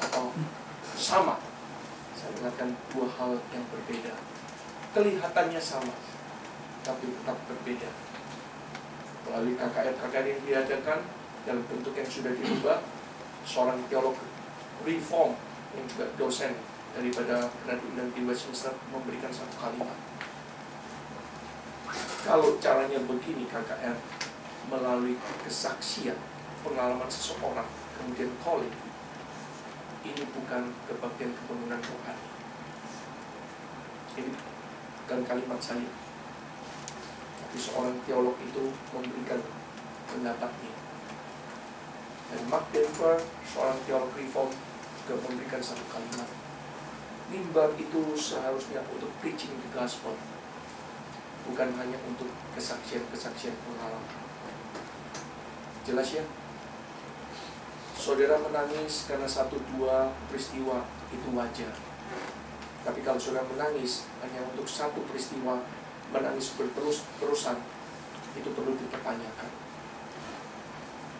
atau sama? Saya mengatakan dua hal yang berbeda. Kelihatannya sama, tapi tetap berbeda. Melalui KKR yang diadakan dalam bentuk yang sudah dirubah, seorang teolog reform yang juga dosen daripada Pengadilan di Westminster memberikan satu kalimat. Kalau caranya begini KKR, melalui kesaksian, pengalaman seseorang, kemudian calling, ini bukan kebaktian kebangunan rohani. Ini bukan kalimat saya, tapi seorang teolog itu memberikan pendapatnya. Dan Mark Denver, seorang teolog reform, juga memberikan satu kalimat. Mimbar itu seharusnya untuk preaching the gospel, bukan hanya untuk kesaksian-kesaksian pengalaman. Jelas ya? Saudara menangis karena 1-2 peristiwa itu wajar. Tapi kalau saudara menangis hanya untuk satu peristiwa, menangis berterus-terusan, itu perlu dipertanyakan.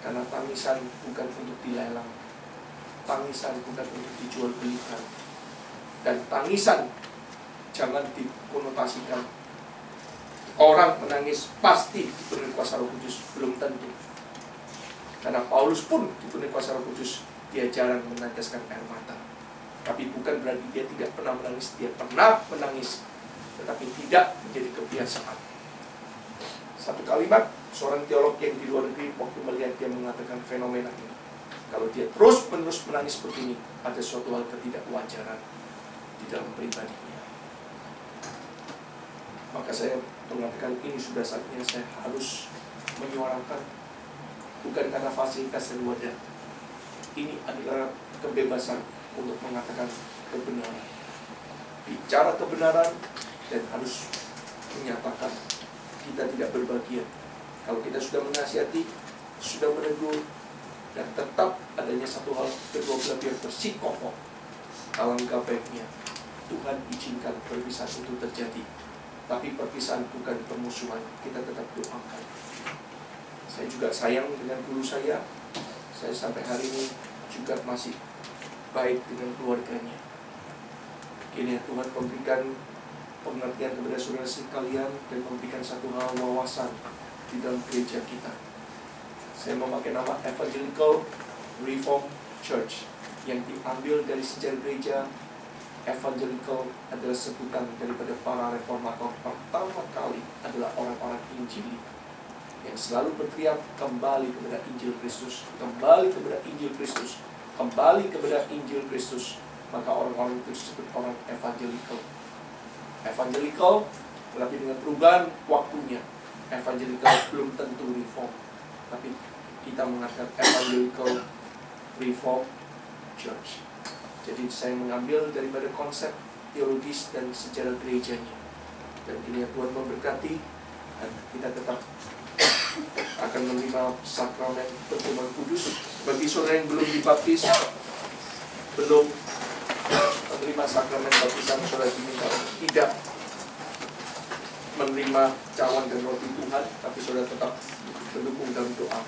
Karena tangisan bukan untuk dilelang, tangisan bukan untuk dijual belikan, dan tangisan jangan dikonotasikan. Orang menangis pasti dipenuhi kuasa Roh Kudus, belum tentu. Karena Paulus pun dipenuhi kuasa Roh Kudus, dia jarang meneteskan air mata. Tapi bukan berarti dia tidak pernah menangis. Dia pernah menangis, tetapi tidak menjadi kebiasaan. Satu kalimat, seorang teolog yang di luar negeri waktu melihat, dia mengatakan fenomena ini. Kalau dia terus-menerus menangis begini, ada suatu hal ketidakwajaran di dalam pribadinya. Maka saya mengatakan ini sudah saatnya saya harus menyuarakan, bukan karena fasilitas dan wadah. Ini adalah kebebasan untuk mengatakan kebenaran, bicara kebenaran, dan harus menyatakan kita tidak berbagian. Kalau kita sudah menasihati, sudah menegur, dan tetap adanya satu hal, kedua belah pihak bersikokoh, alangkah baiknya Tuhan izinkan perpisahan itu terjadi. Tapi perpisahan bukan permusuhan, kita tetap doakan. Saya juga sayang dengan guru saya sampai hari ini juga masih baik dengan keluarganya. Kini Tuhan memberikan pengertian kepada saudara sekalian dan memberikan satu hal wawasan di dalam gereja kita. Saya memakai nama Evangelical Reformed Church yang diambil dari sejarah gereja. Evangelical adalah sebutan daripada para reformator pertama kali adalah orang-orang Injili yang selalu berteriak kembali kepada Injil Kristus, kembali kepada Injil Kristus, kembali kepada Injil Kristus. Maka orang-orang itu disebut orang evangelical. Evangelical, tetapi dengan perubahan waktunya. Evangelical belum tentu reform, tapi kita mengatakan Evangelical Reformed Church. Jadi saya mengambil daripada konsep teologis dan sejarah gerejanya. Dan ini Tuhan memberkati, dan kita tetap akan menerima sakramen pertemuan kudus. Bagi saudara yang belum dibaptis, belum menerima sakramen baptisan, saudara diminta tidak menerima cawan dan roti Tuhan, tapi saudara tetap mendukung dalam doa.